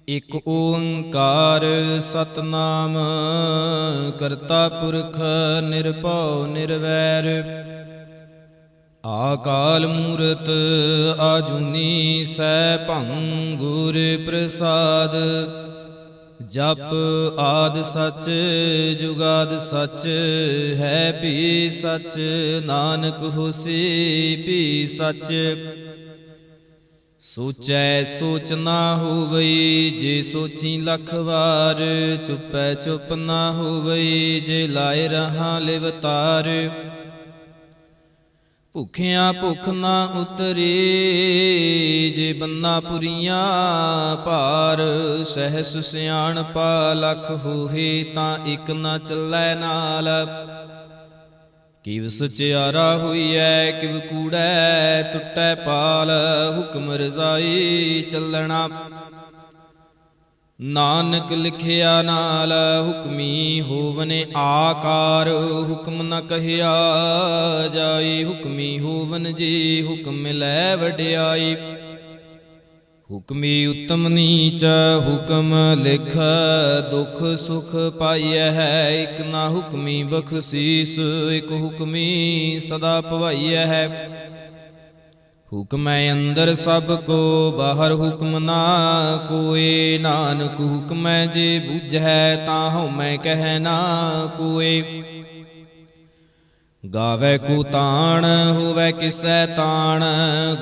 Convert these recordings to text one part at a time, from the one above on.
ਇਕ ਓੰਕਾਰ ਸਤਨਾਮ ਕਰਤਾ ਪੁਰਖ ਨਿਰਭਉ ਨਿਰਵੈਰ ਆਕਾਲ ਮੂਰਤ ਆਜੂਨੀ ਸੈਭੰ ਗੁਰ ਪ੍ਰਸਾਦ ਜਪ ਆਦਿ ਸਚ ਜੁਗਾਦਿ ਸਚ ਹੈ ਭੀ ਸਚ ਨਾਨਕ ਹੋਸੀ ਭੀ ਸਚ ਸੋਚੈ ਸੋਚ ਨਾ ਹੋਵਈ ਜੇ ਸੋਚੀ ਲੱਖ ਵਾਰ ਚੁੱਪੈ ਚੁੱਪ ਨਾ ਹੋਵਈ ਜੇ ਲਾਏ ਰਹਾ ਲਿਵਤਾਰ ਭੁਖਿਆਂ ਭੁਖ ਨਾ ਉਤਰੀ ਜੇ ਬੰਨਾ ਪੁਰੀਆਂ ਭਾਰ ਸਹਿਸ ਸਿਆਣਪਾ ਲੱਖ ਹੋਏ ਤਾਂ ਇਕ ਨਾ ਚੱਲੈ ਨਾਲ ਕਿਵ ਸਚਿਆਰਾ ਹੋਈਐ ਕਿਵ ਕੂੜੈ ਟੁੱਟੈ ਪਾਲ ਹੁਕਮ ਰਜ਼ਾਈ ਚੱਲਣਾ ਨਾਨਕ ਲਿਖਿਆ ਨਾਲ ਹੁਕਮੀ ਹੋਵਨੇ ਆਕਾਰ ਹੁਕਮ ਨ ਕਹਿਆ ਜਾਈ ਹੁਕਮੀ ਹੋਵਨ ਜੀ ਹੁਕਮ ਮਿਲੈ ਵਡਿਆਈ ਹੁਕਮੀ ਉਤਮ ਨੀਚ ਹੁਕਮ ਲਿਖ ਦੁਖ ਸੁਖ ਪਾਈਐ ਹੈ ਇਕ ਨਾ ਹੁਕਮੀ ਬਖਸ਼ੀਸ ਇਕ ਹੁਕਮੀ ਸਦਾ ਭਵਾਈਐ ਹੈ ਹੁਕਮੈ ਅੰਦਰ ਸਭ ਕੋ ਬਾਹਰ ਹੁਕਮ ਨਾ ਕੋਏ ਨਾਨਕ ਹੁਕਮੈ ਜੇ ਬੁਝੈ ਤਾਂ ਹਉਮੈ ਕਹਿ ਨਾ ਕੋਏ ਗਾਵੈ ਕੋ ਤਾਣ ਹੋਵੈ ਕਿਸੈ ਤਾਣ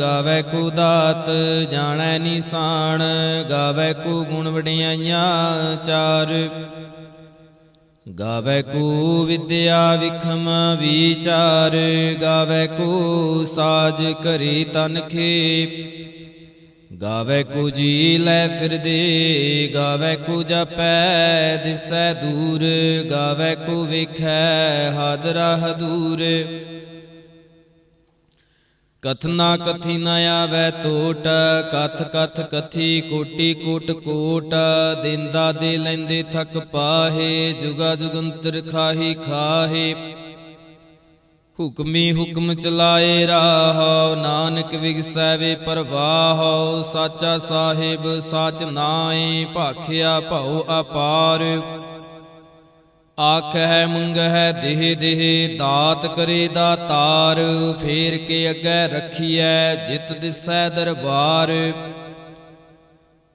ਗਾਵੈ ਕੋ ਦਾਤ ਜਾਣੈ ਨਿਸ਼ਾਨ ਗਾਵੈ ਕੋ ਗੁਣ ਵਡਿਆਈਆਂ ਚਾਰ ਗਾਵੈ ਕੋ ਵਿਦਿਆ ਵਿਖਮ ਵਿਚਾਰ ਗਾਵੈ ਕੋ ਸਾਜ ਕਰੀ ਤਨਖੇ ਗਾਵੈ ਕੋ ਜੀ ਲੈ ਫਿਰਦੇ ਗਾਵੈ ਕੋ ਜਪੈ ਦਿਸੈ ਦੂਰ ਗਾਵੈ ਕੋ ਵੇਖੈ ਹਾਦਰਾ ਹਦੂਰ ਕਥਨਾ ਕਥੀ ਨ ਆਵੈ ਟੋਟ ਕਥ ਕਥ ਕਥੀ ਕੋਟੀ ਕੋਟ ਕੋਟ ਦੇਂਦਾ ਦੇ ਲੈਂਦੇ ਥਕ ਪਾਹੇ ਜੁਗਾ ਜੁਗੰਤਰ ਖਾਹੀ ਖਾਹੇ ਹੁਕਮੀ ਹੁਕਮ ਚਲਾਏ ਰਾਹ ਨਾਨਕ ਵਿਗਸੈ ਵੇ ਪਰਵਾਹ ਸਾਚਾ ਸਾਹਿਬ ਸਾਚ ਨਾਏ ਭਾਖਿਆ ਭਉ ਅਪਾਰ ਆਖੈ ਮੰਗਹਿ ਦੇਹ ਦੇਹ ਦਾਤ ਕਰੇ ਦਾਤਾਰ ਫੇਰ ਕੇ ਅੱਗੇ ਰੱਖੀਐ ਜਿਤ ਦਿਸੈ ਦਰਬਾਰ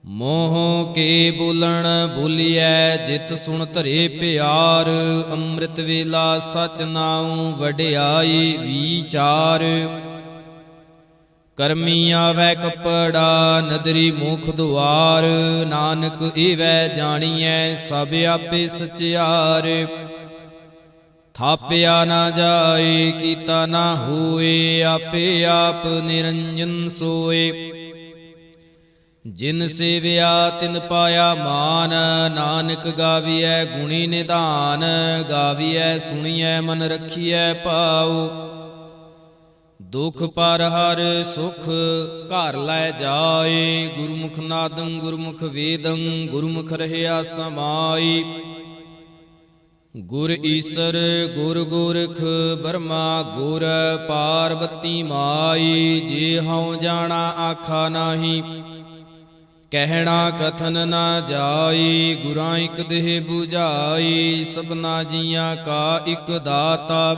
ਮੋਹ ਕੇ ਬੋਲਣ ਬੋਲੀਐ ਜਿਤ ਸੁਣ ਧਰੇ ਪਿਆਰ ਅੰਮ੍ਰਿਤ ਵੇਲਾ ਸਚ ਨਾਉ ਵਡਿਆਈ ਵਿਚਾਰ ਕਰਮੀ ਆਵੈ ਕਪੜਾ ਨਦਰੀ ਮੁਖ ਦੁਆਰ ਨਾਨਕ ਏਵੈ ਜਾਣੀਐ ਸਭ ਆਪੇ ਸਚਿਆਰ ਥਾਪਿਆ ਨਾ ਜਾਏ ਕੀਤਾ ਨਾ ਹੋਏ ਆਪੇ ਆਪ ਨਿਰੰਜਨ ਸੋਏ ਜਿਨ ਸੇਵਿਆ ਤਿਨ ਪਾਇਆ ਮਾਨ ਨਾਨਕ ਗਾਵੀਐ ਗੁਣੀ ਨਿਧਾਨ ਗਾਵੀਐ ਸੁਣੀਐ ਮਨ ਰਖੀਐ ਭਾਉ ਦੁਖ ਪਰ ਹਰ ਸੁਖ ਘਰ ਲੈ ਜਾਏ ਗੁਰਮੁਖ ਨਾਦੰ ਗੁਰਮੁਖ ਵੇਦੰ ਗੁਰਮੁਖ ਰਹਿਆ ਸਮਾਈ ਗੁਰ ਈਸਰ ਗੁਰ ਗੋਰਖ ਬਰਮਾ ਗੁਰ ਪਾਰਬਤੀ ਮਾਈ ਜੇ ਹਉ ਜਾਣਾ ਆਖਾ ਨਾਹੀ ਕਹਿਣਾ ਕਥਨ ਨਾ ਜਾਈ ਗੁਰਾਂ ਇਕ ਦੇਹ 부ਝਾਈ ਸਭਨਾ ਜੀਆਂ ਕਾ ਇਕ ਦਾਤਾ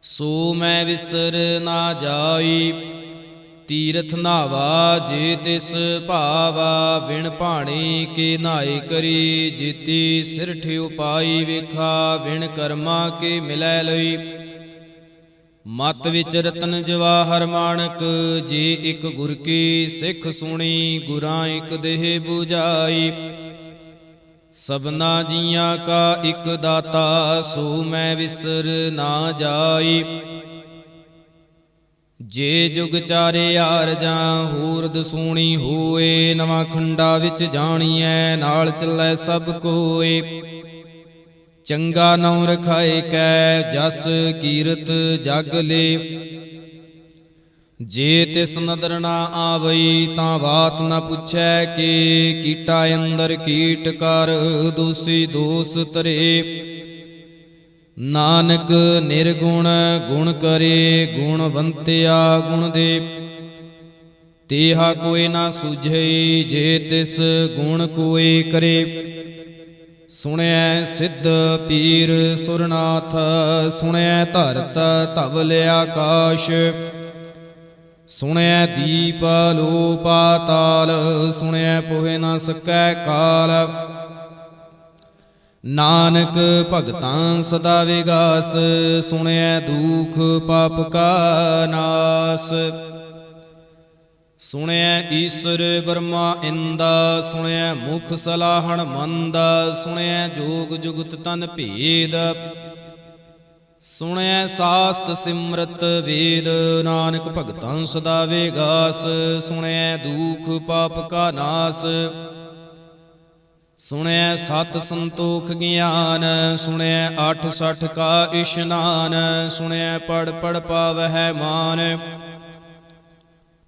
ਸੋ ਮੈਂ ਵਿਸਰ ਨਾ ਜਾਈ ਤੀਰਥ ਨਾਵਾ ਜੇ ਤਿਸ ਭਾਵਾ ਵਿਣ ਭਾਣੇ ਕੇ ਨਾਏ ਕਰੀ ਜੀਤੀ ਸਿਰਠ ਉਪਾਈ ਵੇਖਾ ਵਿਣ ਕਰਮਾ ਕੇ ਮਿਲੈ ਲਈ ਮਤ ਵਿੱਚ ਰਤਨ ਜਵਾਹਰ ਮਾਣਕ ਜੇ ਇਕ ਗੁਰ ਕੀ ਸਿੱਖ ਸੁਣੀ ਗੁਰਾਂ ਇਕ ਦੇਹ 부ਝਾਈ ਸਭਨਾ ਜੀਆਂ ਕਾ ਇਕ ਦਾਤਾ ਸੋ ਮੈਂ ਵਿਸਰ ਨਾ ਜਾਈ ਜੇ ਜੁਗ ਚਾਰੇ ਆਰਜਾਂ ਹੋਰ ਦਸੂਣੀ ਹੋਏ ਨਵਾਂ ਖੰਡਾ ਵਿੱਚ ਜਾਣੀਐ ਨਾਲ ਚੱਲੈ ਸਭ ਕੋਏ ਚੰਗਾ ਨਉ ਰਖਾਏ ਕੈ ਜਸ ਕੀਰਤ ਜਗ ਲੇ ਜੇ ਤਿਸ ਨਦਰ ਨਾ ਆਵਈ ਤਾਂ ਬਾਤ ਨਾ ਪੁੱਛੈ ਕਿ ਕੀਟਾ ਅੰਦਰ ਕੀਟ ਕਰ ਦੋਸੀ ਦੋਸ ਤਰੇ ਨਾਨਕ ਨਿਰਗੁਣ ਗੁਣ ਕਰੇ ਗੁਣਵੰਤਿਆ ਗੁਣ ਦੇ ਤੇਹਾ ਕੋਈ ਨਾ ਸੁਝੇ ਜੇ ਤਿਸ ਗੁਣ ਕੋਈ ਕਰੇ। ਸੁਣਿਐ ਸਿੱਧ ਪੀਰ ਸੁਰਨਾਥ ਸੁਣਿਐ ਧਰਤ ਧਵਲ ਆਕਾਸ਼। ਸੁਣਿਐ ਦੀਪ ਲੋ ਪਾਤਾਲ ਸੁਣਿਐ ਪੋਹਿ ਨਾ ਸਕੈ ਕਾਲ। ਨਾਨਕ ਭਗਤਾਂ ਸਦਾ ਵਿਗਾਸ ਸੁਣਿਐ ਦੁਖ ਪਾਪ ਕਾ ਨਾਸ। ਸੁਣਿਐ ਈਸਰ ਬਰਮਾ ਇੰਦਾ ਸੁਣਿਐ ਮੁਖ ਸਲਾਹਣ ਮੰਦਾ। ਸੁਣਿਐ ਜੋਗ ਜੁਗਤ ਤਨ ਭੇਦ ਸੁਣਿਐ ਸਾਸਤ ਸਿਮਰਤ ਵੇਦ। ਨਾਨਕ ਭਗਤਾਂ ਸਦਾ ਵਿਗਾਸ ਸੁਣਿਐ ਦੁਖ ਪਾਪ ਕਾ ਨਾਸ। ਸੁਣਿਐ ਸਤ ਸੰਤੋਖ ਗਿਆਨ ਸੁਣਿਐ 68 ਕਾ ਇਸ਼ਨਾਨ। ਸੁਣਿਐ ਪੜ ਪੜ ਪਾਵਹਿ ਮਾਨ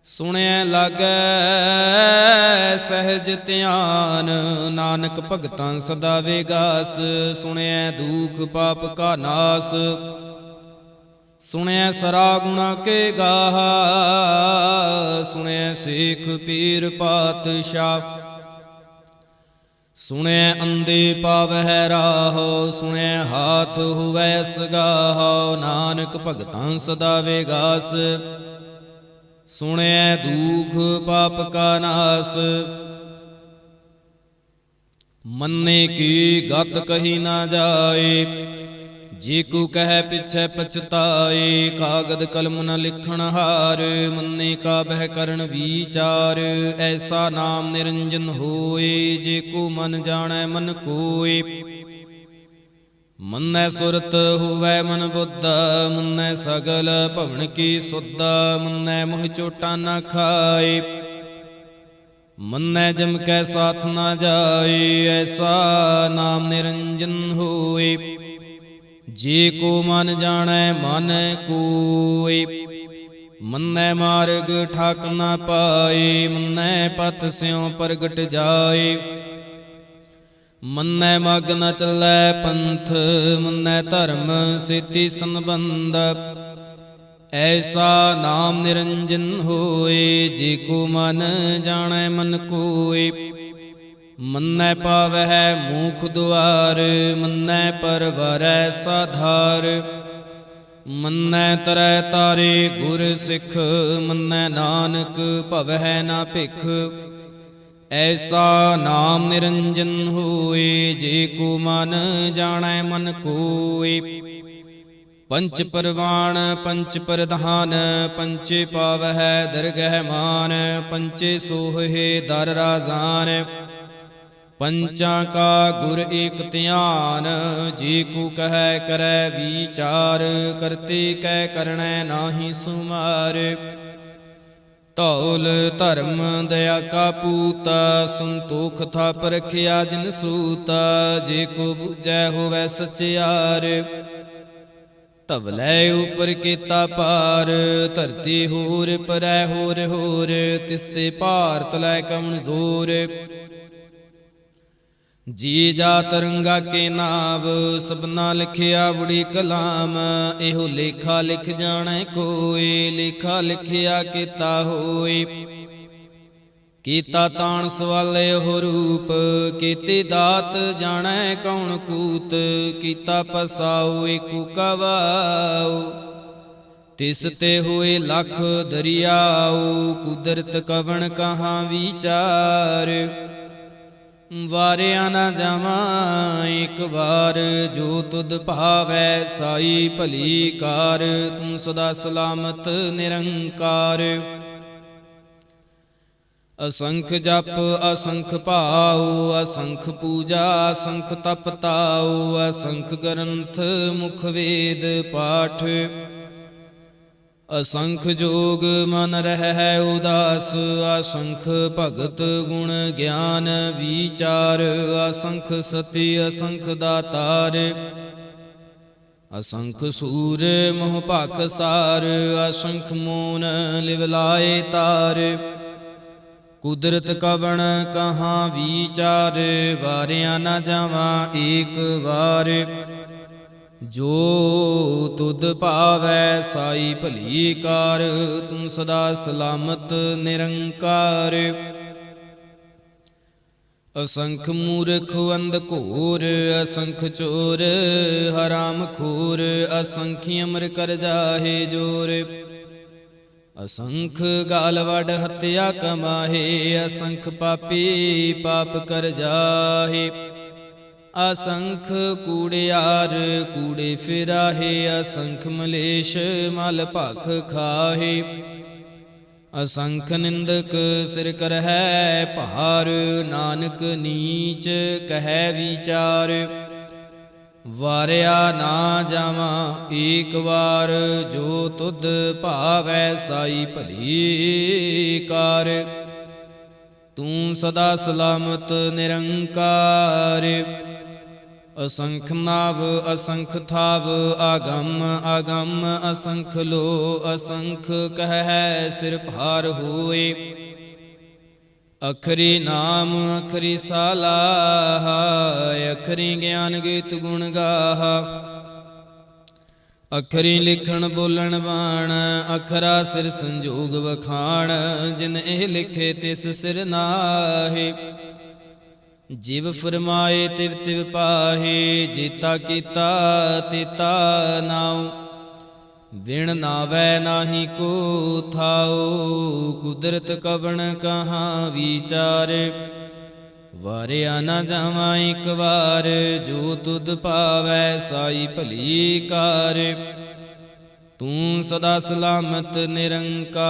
ਸੁਣਿਐ ਲਾਗੈ ਸਹਿਜ ਧਿਆਨ। ਨਾਨਕ ਭਗਤਾਂ ਸਦਾ ਵਿਗਾਸ ਸੁਣਿਐ ਦੁਖ ਪਾਪ ਕਾ ਨਾਸ। ਸੁਣਿਐ ਸਰਾ ਗੁਣਾ ਕੇ ਗਾਹ ਸੁਣਿਐ ਸੇਖ ਪੀਰ ਪਾਤਸ਼ਾਹ। ਸੁਣਿਐ ਅੰਧੇ ਪਾਵਹਿ ਰਾਹ ਸੁਣਿਐ ਹਾਥ ਹੁਵੈ ਸਗਾਹ। ਨਾਨਕ ਭਗਤਾਂ ਸਦਾ ਵਿਗਾਸ ਸੁਣਿਐ ਦੁਖ ਪਾਪ ਕਾ ਨਾਸ। ਮੰਨੇ ਕੀ ਗਤ ਕਹੀ ਨਾ ਜਾਏ ਜੇ ਕੋ ਕਹਿ ਪਿਛੈ ਪਛਤਾਏ। ਕਾਗਦ ਕਲਮ ਨ ਲਿਖਣ ਹਾਰ ਮੰਨੇ ਕਾ ਬਹਿ ਕਰਨ ਵਿਚਾਰ। ਐਸਾ ਨਾਮ ਨਿਰੰਜਨ ਹੋਏ ਜੇ ਕੋ ਮਨ ਜਾਣੈ ਮਨ ਕੋਇ। ਮੰਨੈ ਸੁਰਤ ਹੋਵੈ ਮਨ ਬੁੱਧ ਮੰਨੈ ਸਗਲ ਭਵਨ ਕੀ ਸੁਧ। ਮੰਨੈ ਮੋਹ ਚੋਟਾ ਨ ਖਾਏ ਮੰਨੈ ਜਮ ਕੈ ਸਾਥ ਨ ਜਾਏ। ਐਸਾ ਨਾਮ ਨਿਰੰਜਨ ਹੋਏ ਜੇ ਕੋ ਮਨ ਜਾਣੈ ਮਨ ਕੋਇ। ਮੰਨੈ ਮਾਰਗ ਠਾਕ ਨ ਪਾਏ ਮੰਨੈ ਪਤ ਸਿਉ ਪ੍ਰਗਟ ਜਾਏ। ਮੰਨੈ ਮਗ ਨ ਚੱਲੈ ਪੰਥ ਮੰਨੈ ਧਰਮ ਸੇਤੀ ਸੰਬੰਧ। ਐਸਾ ਨਾਮ ਨਿਰੰਜਨ ਹੋਏ ਜੇ ਕੋ ਮਨ ਜਾਣੈ ਮਨ ਕੋਇ। ਮੰਨੈ ਪਾਵਹਿ ਮੂਖ ਦੁਆਰ ਮੰਨੈ ਪਰਵਰੈ ਸਾਧਾਰ। ਮੰਨੈ ਤਰੈ ਤਾਰੇ ਗੁਰ ਸਿੱਖ ਮੰਨੈ ਨਾਨਕ ਭਵਹਿ ਨਾ ਭਿਖ। ਐਸਾ ਨਾਮ ਨਿਰੰਜਨ ਹੋਏ ਜੇ ਕੋ ਮਨ ਜਾਣੈ ਮਨ ਕੋਇ। ਪੰਚ ਪਰਵਾਣ ਪੰਚ ਪ੍ਰਧਾਨ ਪੰਚੇ ਪਾਵਹਿ ਦਰਗਹਿ ਮਾਨ। ਪੰਚੇ ਸੋਹੇ ਦਰ ਰਾਜ਼ਾਨ ਪੰਚਾਂ ਕਾ ਗੁਰ ਏਕ ਧਿਆਨ। ਜੇ ਕੋ ਕਹੈ ਕਰੈ ਵਿਚਾਰ ਕਰਤੇ ਕੈ ਕਰਣੈ ਨਾਹੀ ਸੁਮਾਰ। ਧੌਲ ਧਰਮ ਦਇਆ ਕਾ ਪੂਤ ਸੰਤੋਖ ਥਾਪ ਰਖਿਆ ਜਿਨ ਸੂਤ। ਜੇ ਕੋ ਬੁਝੈ ਹੋਵੈ ਸਚਿਆਰ ਧਵਲੇ ਉਪਰ ਕੀਤਾ ਪਾਰ। ਧਰਤੀ ਹੋਰ ਪਰੈ ਹੋਰ ਹੋਰ ਤਿਸਤੇ ਭਾਰ ਤਲੈ ਕਮਜ਼ੋਰ। ਜੀ ਜਾ ਤਰੰਗਾ ਕੇ ਨਾਵ ਸਭਨਾ ਲਿਖਿਆ ਬੜੀ ਕਲਾਮ। ਇਹੋ ਲੇਖਾ ਲਿਖ ਜਾਣੈ ਕੋਈ ਲੇਖਾ ਲਿਖਿਆ ਕੀਤਾ ਹੋਏ। ਕੀਤਾ ਤਾਣ ਸਵਾਲੇ ਉਹ ਰੂਪ ਕੀਤੇ ਦਾਤ ਜਾਣੈ ਕੌਣ ਕੂਤ। ਕੀਤਾ ਪਸਾਉ ਏਕੋ ਕਵਾਉ ਤਿਸ ਤੇ ਹੋਏ ਲਖ ਦਰਿਆਉ। ਕੁਦਰਤ ਕਵਣ ਕਹਾਂ ਵਿਚਾਰ ਵਾਰਿਆ ਨਾ ਜਾਵਾਂ ਇੱਕ ਵਾਰ। ਜੋ ਤੁਧ ਭਾਵੈ ਸਾਈ ਭਲੀ ਕਾਰ। ਤੂੰ ਸਦਾ ਸਲਾਮਤ ਨਿਰੰਕਾਰ। ਅਸੰਖ ਜਪ ਅਸੰਖ ਭਾਉ ਅਸੰਖ ਪੂਜਾ ਅਸੰਖ ਤਪ ਤਾਉ। ਅਸੰਖ ਗ੍ਰੰਥ ਮੁਖ ਵੇਦ ਪਾਠ। ਅਸੰਖ ਜੋਗ ਮਨ ਰਹਿ ਉਦਾਸ। ਅਸੰਖ ਭਗਤ ਗੁਣ ਗਿਆਨ ਵਿਚਾਰ। ਅਸੰਖ ਸਤੀ ਅਸੰਖ ਦਾਤਾਰ। ਅਸੰਖ ਸੂਰ ਮੋਹ ਭਖ ਸਾਰ। ਅਸੰਖ ਮੋਨ ਲਿਵਲਾਏ ਤਾਰ। ਕੁਦਰਤ ਕਵਣ ਕਹਾਂ ਵਿਚਾਰ। ਵਾਰਿਆ ਨਾ ਜਾਵਾਂ ਏਕ ਵਾਰ। ਜੋ ਤੁਧ ਭਾਵੈ ਸਾਈ ਭਲੀ ਕਾਰ, ਤੂੰ ਸਦਾ ਸਲਾਮਤ ਨਿਰੰਕਾਰ। ਅਸੰਖ ਮੂਰਖ ਅੰਧ ਘੋਰ, ਅਸੰਖ ਚੋਰ ਹਰਾਮ ਖੋਰ, ਅਸੰਖ ਅਮਰ ਕਰ ਜਾਹੇ ਜੋਰ। ਅਸੰਖ ਗਾਲ ਵਡ ਹੱਤਿਆ ਕਮਾਹੇ, ਅਸੰਖ ਪਾਪੀ ਪਾਪ ਕਰ ਜਾਹੇ। ਅਸੰਖ ਕੂੜਿਆਰ ਕੂੜੇ ਫਿਰਾਹੇ, ਅਸੰਖ ਮਲੇਸ਼ ਮਲ ਭਖ ਖਾਹੇ। ਅਸੰਖ ਨਿੰਦਕ ਸਿਰ ਕਰਹਿ ਭਾਰ, ਨਾਨਕ ਨੀਚ ਕਹਿ ਵਿਚਾਰ। ਵਾਰਿਆ ਨਾ ਜਾਵਾਂ ਏਕ ਵਾਰ, ਜੋ ਤੁਧ ਭਾਵੈ ਸਾਈ ਭਲੀ ਕਾਰ। ਤੂੰ ਸਦਾ ਸਲਾਮਤ ਨਿਰੰਕਾਰ। ਅਸੰਖ ਨਾਵ ਅਸੰਖ ਥਾਵ, ਆਗਮ ਆਗਮ ਅਸੰਖ ਲੋ, ਅਸੰਖ ਕਹਿ ਸਿਰ ਭਾਰ ਹੋਏ। ਅਖਰੀ ਨਾਮ ਅਖਰੀ ਸਾਲਾਹ, ਅਖਰੀ ਗਿਆਨ ਗੀਤ ਗੁਣ ਗਾਹਾ। ਅਖਰੀ ਲਿਖਣ ਬੋਲਣ ਬਾਣ, ਅਖਰਾ ਸਿਰ ਸੰਜੋਗ ਵਖਾਣ। ਜਿਨ ਇਹ ਲਿਖੇ ਤਿਸ ਸਿਰ ਨਾਹੇ, ਜਿਵ ਫਰਮਾਏ ਤਿਵ ਤਿਵ ਪਾਹੇ। ਜੀਤਾ ਕੀਤਾ ਤੀਤਾ ਨਾਉ, ਵਿਣ ਨਾਵੈ ਨਾਹੀ ਕੋ ਥਾਉ। ਕੁਦਰਤ ਕਵਣ ਕਹਾਂ ਵਿਚਾਰ, ਵਾਰਿਆ ਨਾ ਜਾਵਾਂ ਇੱਕ ਵਾਰ। ਜੋ ਤੁਧ ਭਾਵੈ ਸਾਈ ਭਲੀ ਕਾਰ, ਤੂੰ ਸਦਾ ਸਲਾਮਤ ਨਿਰੰਕਾਰ।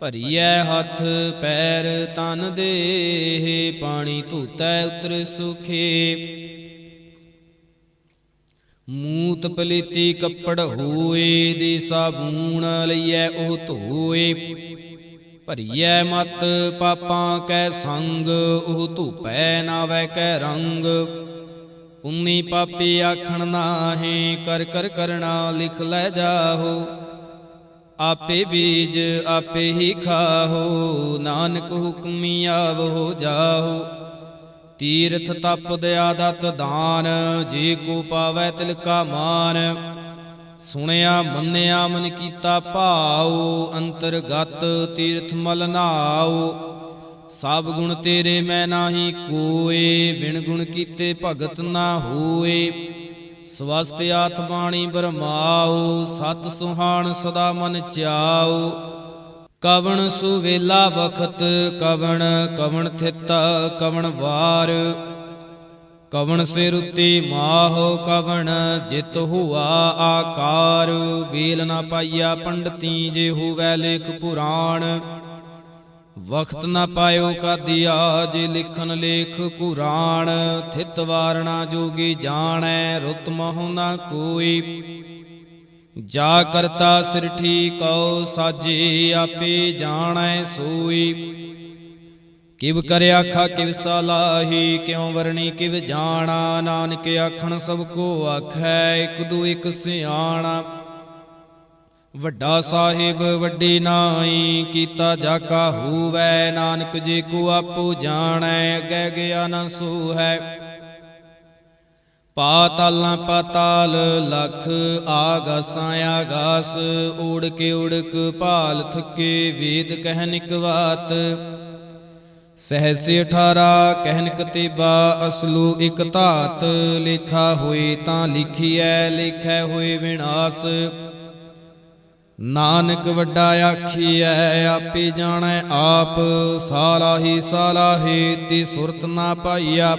ਭਰੀਐ ਹੱਥ ਪੈਰ ਤਨ ਦੇਹ, ਪਾਣੀ ਧੋਤੈ ਉਤਰ ਸੁਖੇ। ਮੂਤ ਪਲੀਤੀ ਕੱਪੜ ਹੋਏ, ਦੇ ਸਾਬੂਣ ਲਈਐ ਉਹ ਧੋਏ। ਭਰੀਐ ਮਤ ਪਾਪਾਂ ਕੈ ਸੰਗ, ਉਹ ਧੂਪੈ ਨਾਵੈ ਕੈ ਰੰਗ। ਪੁੰਨੀ ਪਾਪੀ ਆਖਣ ਨਾਹੀਂ, ਕਰ ਕਰ ਕਰਣਾ ਲਿਖ ਲੈ ਜਾਹੋ। ਆਪੇ ਬੀਜ ਆਪੇ ਹੀ ਖਾਹੋ, ਨਾਨਕ ਹੁਕਮੀ ਆਵੋ ਜਾਹੋ। ਤੀਰਥ ਤਪ ਦਇਆ ਦਤ ਦਾਨ, ਜੇ ਕੋ ਪਾਵੈ ਤਿਲ ਕਾ ਮਾਨ। ਸੁਣਿਆ ਮੰਨਿਆ ਮਨ ਕੀਤਾ ਭਾਉ, ਅੰਤਰਗਤ ਤੀਰਥ ਮਲ ਨਾਉ। ਸਭ ਗੁਣ ਤੇਰੇ ਮੈਂ ਨਾਹੀ ਕੋਏ, ਬਿਨ ਗੁਣ ਕੀਤੇ ਭਗਤ ਨਾ ਹੋਏ। ਸਵਸਤ ਆਤ ਬਾਣੀ ਬਰਮਾਉ, ਸਤ ਸੁਹਾਣ ਸਦਾ ਮਨ ਚਾਉ। ਕਵਣ ਸੁਵੇਲਾ ਵਖਤ ਕਵਣ, ਕਵਣ ਥਿਤ ਕਵਣ ਵਾਰ। ਕਵਣ ਸੇ ਰੁੱਤੀ ਮਾਹੁ, ਕਵਣ ਜਿਤ ਹੁਆ ਆਕਾਰ। ਵੇਲ ਨਾ ਪਾਈਆ ਪੰਡਤੀ, ਜੇ ਹੋਵੈ ਲੇਖ ਪੁਰਾਣ। ਵਖਤ ਨਾ ਪਾਇਓ ਕਾਦੀਆ, ਜੇ ਲਿਖਨ ਲੇਖ ਕੁਰਾਨ। ਥਿਤ ਵਾਰਣਾ ਜੋਗੀ ਜਾਣੈ, ਰੁੱਤ ਮਹੁ ਨਾ ਕੋਈ। ਜਾ ਕਰਤਾ ਸਿਰਠੀ ਕਉ ਸਾਜੇ, ਆਪੇ ਜਾਣੈ ਸੋਈ। ਕਿਵ ਕਰ ਆਖਾ ਕਿਵ ਸਲਾਹੀ, ਕਿਉ ਵਰਣੀ ਕਿਵ ਜਾਣਾ। ਨਾਨਕ ਆਖਣ ਸਭ ਕੋ ਆਖੈ, ਇਕ ਦੂ ਇਕ ਸਿਆਣਾ। ਵੱਡਾ ਸਾਹਿਬ ਵੱਡੀ ਨਾਈ, ਕੀਤਾ ਜਾ ਕਾ ਹੋਵੈ। ਨਾਨਕ ਜੇ ਕੋ ਆਪੋ ਜਾਣੈ, ਅੱਗੇ ਗਿਆ ਨਾ ਸੋ ਹੈ। ਪਾਤਾਲਾਂ ਪਾਤਾਲ ਲਖ, ਆਗਾਸਾਂ ਆਗਾਸ। ਓੜ ਕੇ ਓੜਕ ਭਾਲ ਥਕੇ, ਵੇਦ ਕਹਿਨ ਇਕ ਬਾਤ। ਸਹਿਸ 18 ਕਹਿਨ ਕਤੀਬਾ, ਅਸਲੂ ਇਕ ਧਾਤ। ਲੇਖਾ ਹੋਏ ਤਾਂ ਲਿਖੀਐ, ਲੇਖੈ ਹੋਏ ਵਿਨਾਸ਼। ਨਾਨਕ ਵੱਡਾ ਆਖੀਐ, ਆਪੇ ਜਾਣੈ ਆਪ। ਸਾਲਾਹੀ ਸਾਲਾਹੀ ਤੀ ਸੁਰਤ ਨਾ ਪਾਈਆ।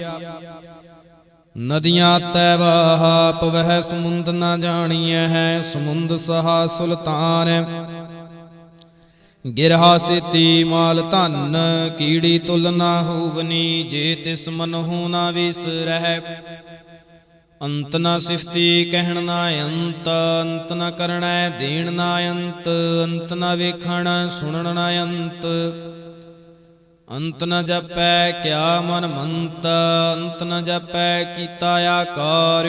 ਨਦੀਆਂ ਤੈ ਵਾਹਾ, ਪਵਹਿ ਸਮੁੰਦ ਨਾ ਜਾਣੀਐ ਹੈ। ਸਮੁੰਦ ਸਹਾ ਸੁਲਤਾਨ, ਗਿਰਹਾ ਸੇਤੀ ਮਾਲ ਧਨ। ਕੀੜੀ ਤੁਲ ਨਾ ਹੋਵਨੀ, ਜੇ ਤਿਸ ਮਨਹੁ ਨਾ ਵਿਸਰਹਿ। ਅੰਤ ਨਾ ਸਿਫਤੀ ਕਹਿਣ ਨਾ ਅੰਤ, ਅੰਤ ਨਾ ਕਰਣੈ ਦੇਣ ਨਾ ਅੰਤ। ਅੰਤ ਨਾ ਵੇਖਣ ਸੁਣਨ ਨਾ ਅੰਤ। ਅੰਤ ਨ ਜਪੈ ਕਿਆ ਮਨ ਮੰਤ। ਅੰਤ ਨ ਜਪੈ ਕੀਤਾ ਆਕਾਰ।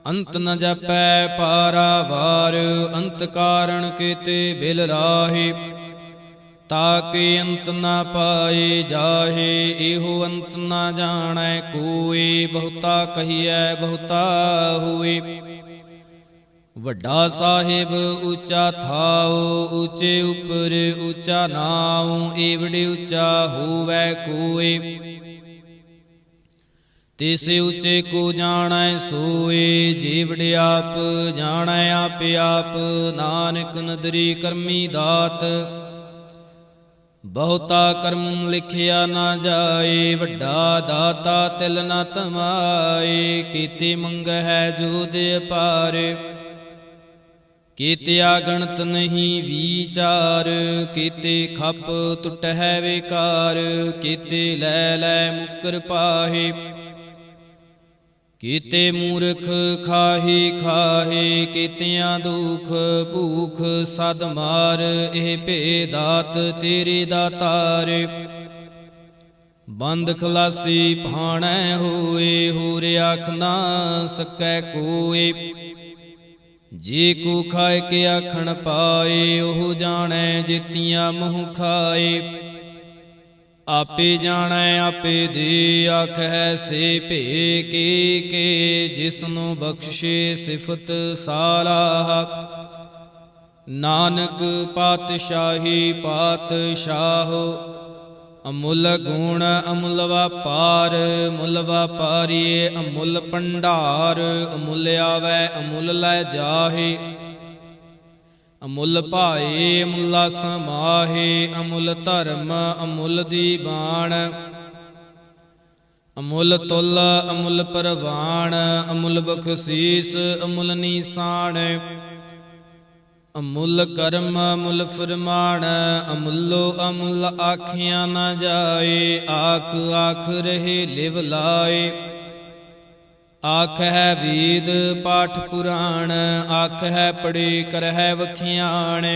ਅੰਤ ਨ ਜਪੈ ਪਾਰਾਵਾਰ। ਅੰਤ ਕਾਰਣ ਕੀਤੇ ਬਿਲ ਰਾਹੇ। ताके अंत ना पाए जाहे, एहो अंत ना जानै कोई। बहुता कहिए बहुता हुए, वड्डा साहिब ऊंचा थाओ। ऊंचे उपर ऊंचा नाओ, एवड़े ऊंचा होवै कोई। तिस ऊंचे को जानै सोए, जेवड़े आप जानै आप आप। नानक नदरी करमी दात, बहुता कर्म लिखिया ना जाए। वड्डा दाता तिल न तमाए, कीते मंगै जो दे पार। कीतिया गणत नहीं विचार, कीते खप टुटै विकार। कीते लै लै मुकर पाहे, कीते मूर्ख खाही खाहे। कीतियां दुख भूख सद मार, एह भेदात तेरे दातार। बंद खलासी भाणै होए, होर आख ना सकै कोई। जे को खाए के आखण पाए, ओह जाणै जेतियां मोह खाए। आपे जाणै आपे दे, आखै से भे के जिसनु बख्शे सिफत सालाह। नानक पातशाही पातशाहो, अमुल गुण अमुल वापार। मुल वापारीए अमुल भंडार, अमुल आवै अमुल लै जाहे। अमुल भाए अमुला समाहे, अमुल धर्म अमुल दीवान। अमुल तुल अमुल परवान, अमुल बख्शीस अमुल नीसाण। अमुल कर्म अमुल फरमान, अमुलो अमुल आखियां न जाए। आख आख रहे लिव लाए, आख है वेद पाठ पुराण। आख है पढ़े करहै वखियाण,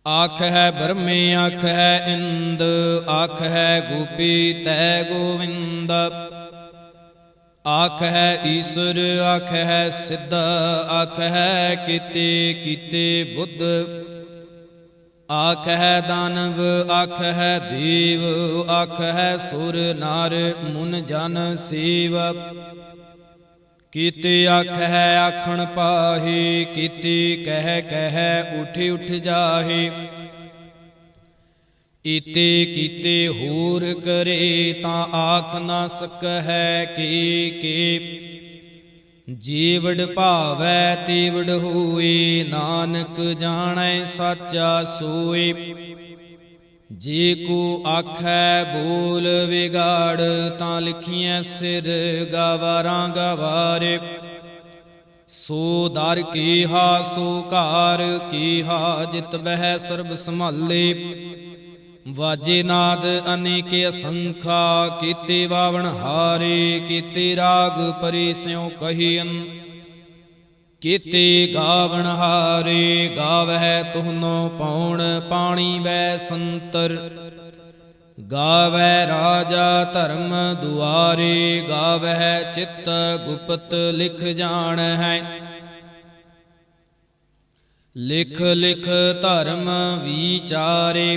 आख है ब्रह्मे आख है इंद। आख है गोपी तै गोविंद, आख है ईश्वर आख है सिद्ध। आख है कीते कीते बुद्ध, आख है दानव आख है देव। आख है सुर नार मुन जन सेव। कीते आख है आखण पाहे, कीते कह कह उठ उठ जाहे। इते कीते होर करे, तां आख ना सकै के। जेवड़ भावै तेवड़ होए, नानक जानै साचा सोए। जे को आखै बोल विगाड़, तां लिखियां सिर गवारां गवार। सो दर कीहा सो कार कीहा, जित बह सर्ब संभाले। वाजे नाद अनेक असंखा, कीते वावण हारे। कीते राग परि स्यों कहियन, कीते गावण हारे। गावै तुहनो पौण पाणी वै संतर, गावै राजा धर्म दुआरे। गावै चित्त गुप्त लिख जान है, लिख लिख धर्म विचारे।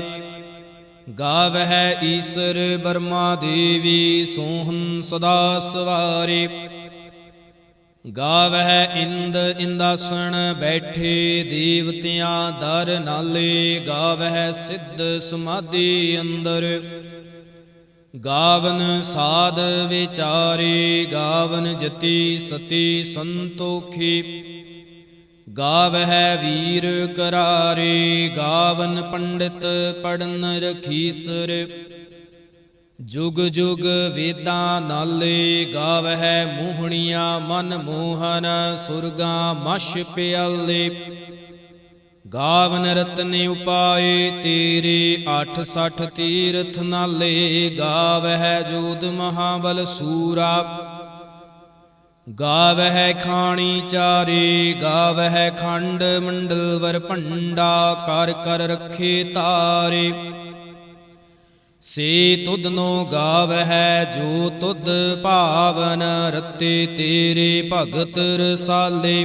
गावै ईश्वर बर्मा देवी, सोहन सदा सवारे। गावै इंद इंदासन बैठे, देवतियां दर नाले। गावै सिद्ध समाधि अंदर, गावन साध विचारे। गावन जति सती संतोखी, गावै वीर करारे। गावन पंडित पढ़न रखीसर, जुग जुग वेदां नाले। गावै मोहणिया मन मोहन, सुरगा मश प्याले। गावन रतन उपाय तेरे, 8 तीरथ नाले। गावै जोध महाबल सूरा, गावै खाणी चारे। गावै खंड मंडल वर भंडा, कर कर रखे तारे। से तुधनो गावै जो तुध पावन, रते तेरे भगत रसाले।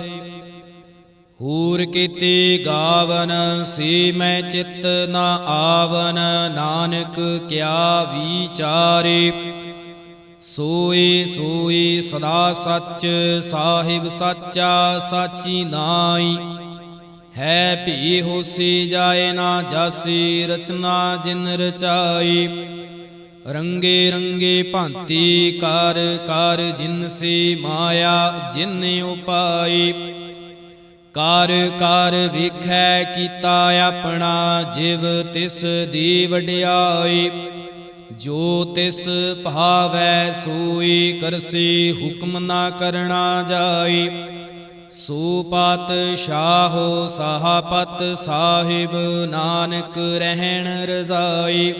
ਹੂਰ ਕੀਤੀ ਗਾਵਨ ਸੀ ਮੈਂ ਚਿਤ ਨਾ ਆਵਨ, ਨਾਨਕ ਕਿਆ ਵਿਚਾਰੇ। ਸੋਈ ਸੋਈ ਸਦਾ ਸੱਚ, ਸਾਹਿਬ ਸਾਚਾ ਸਾਚੀ ਨਾਈ। ਹੈ ਭੀ ਹੋਸੀ ਜਾਏ ਨਾ ਜਾਸੀ, ਰਚਨਾ ਜਿਨ ਰਚਾਈ। ਰੰਗੇ ਰੰਗੇ ਭਾਂਤੀ ਕਰ ਕਰ, ਜਿਨਸੀ ਮਾਇਆ ਜਿਨ ਉਪਾਈ। ਕਰ ਕਰ ਵੇਖੈ ਕੀਤਾ ਆਪਣਾ, ਜਿਵ ਤਿਸ ਦੀ ਵਡਿਆਈ। ਜੋ ਤਿਸ ਭਾਵੈ ਸੋਈ ਕਰਸੀ, ਹੁਕਮ ਨਾ ਕਰਨਾ ਜਾਈ। ਸੋ ਪਾਤਸ਼ਾਹੋ ਸਾਹਪਤ ਸਾਹਿਬ, ਨਾਨਕ ਰਹਿਣ ਰਜ਼ਾਈ।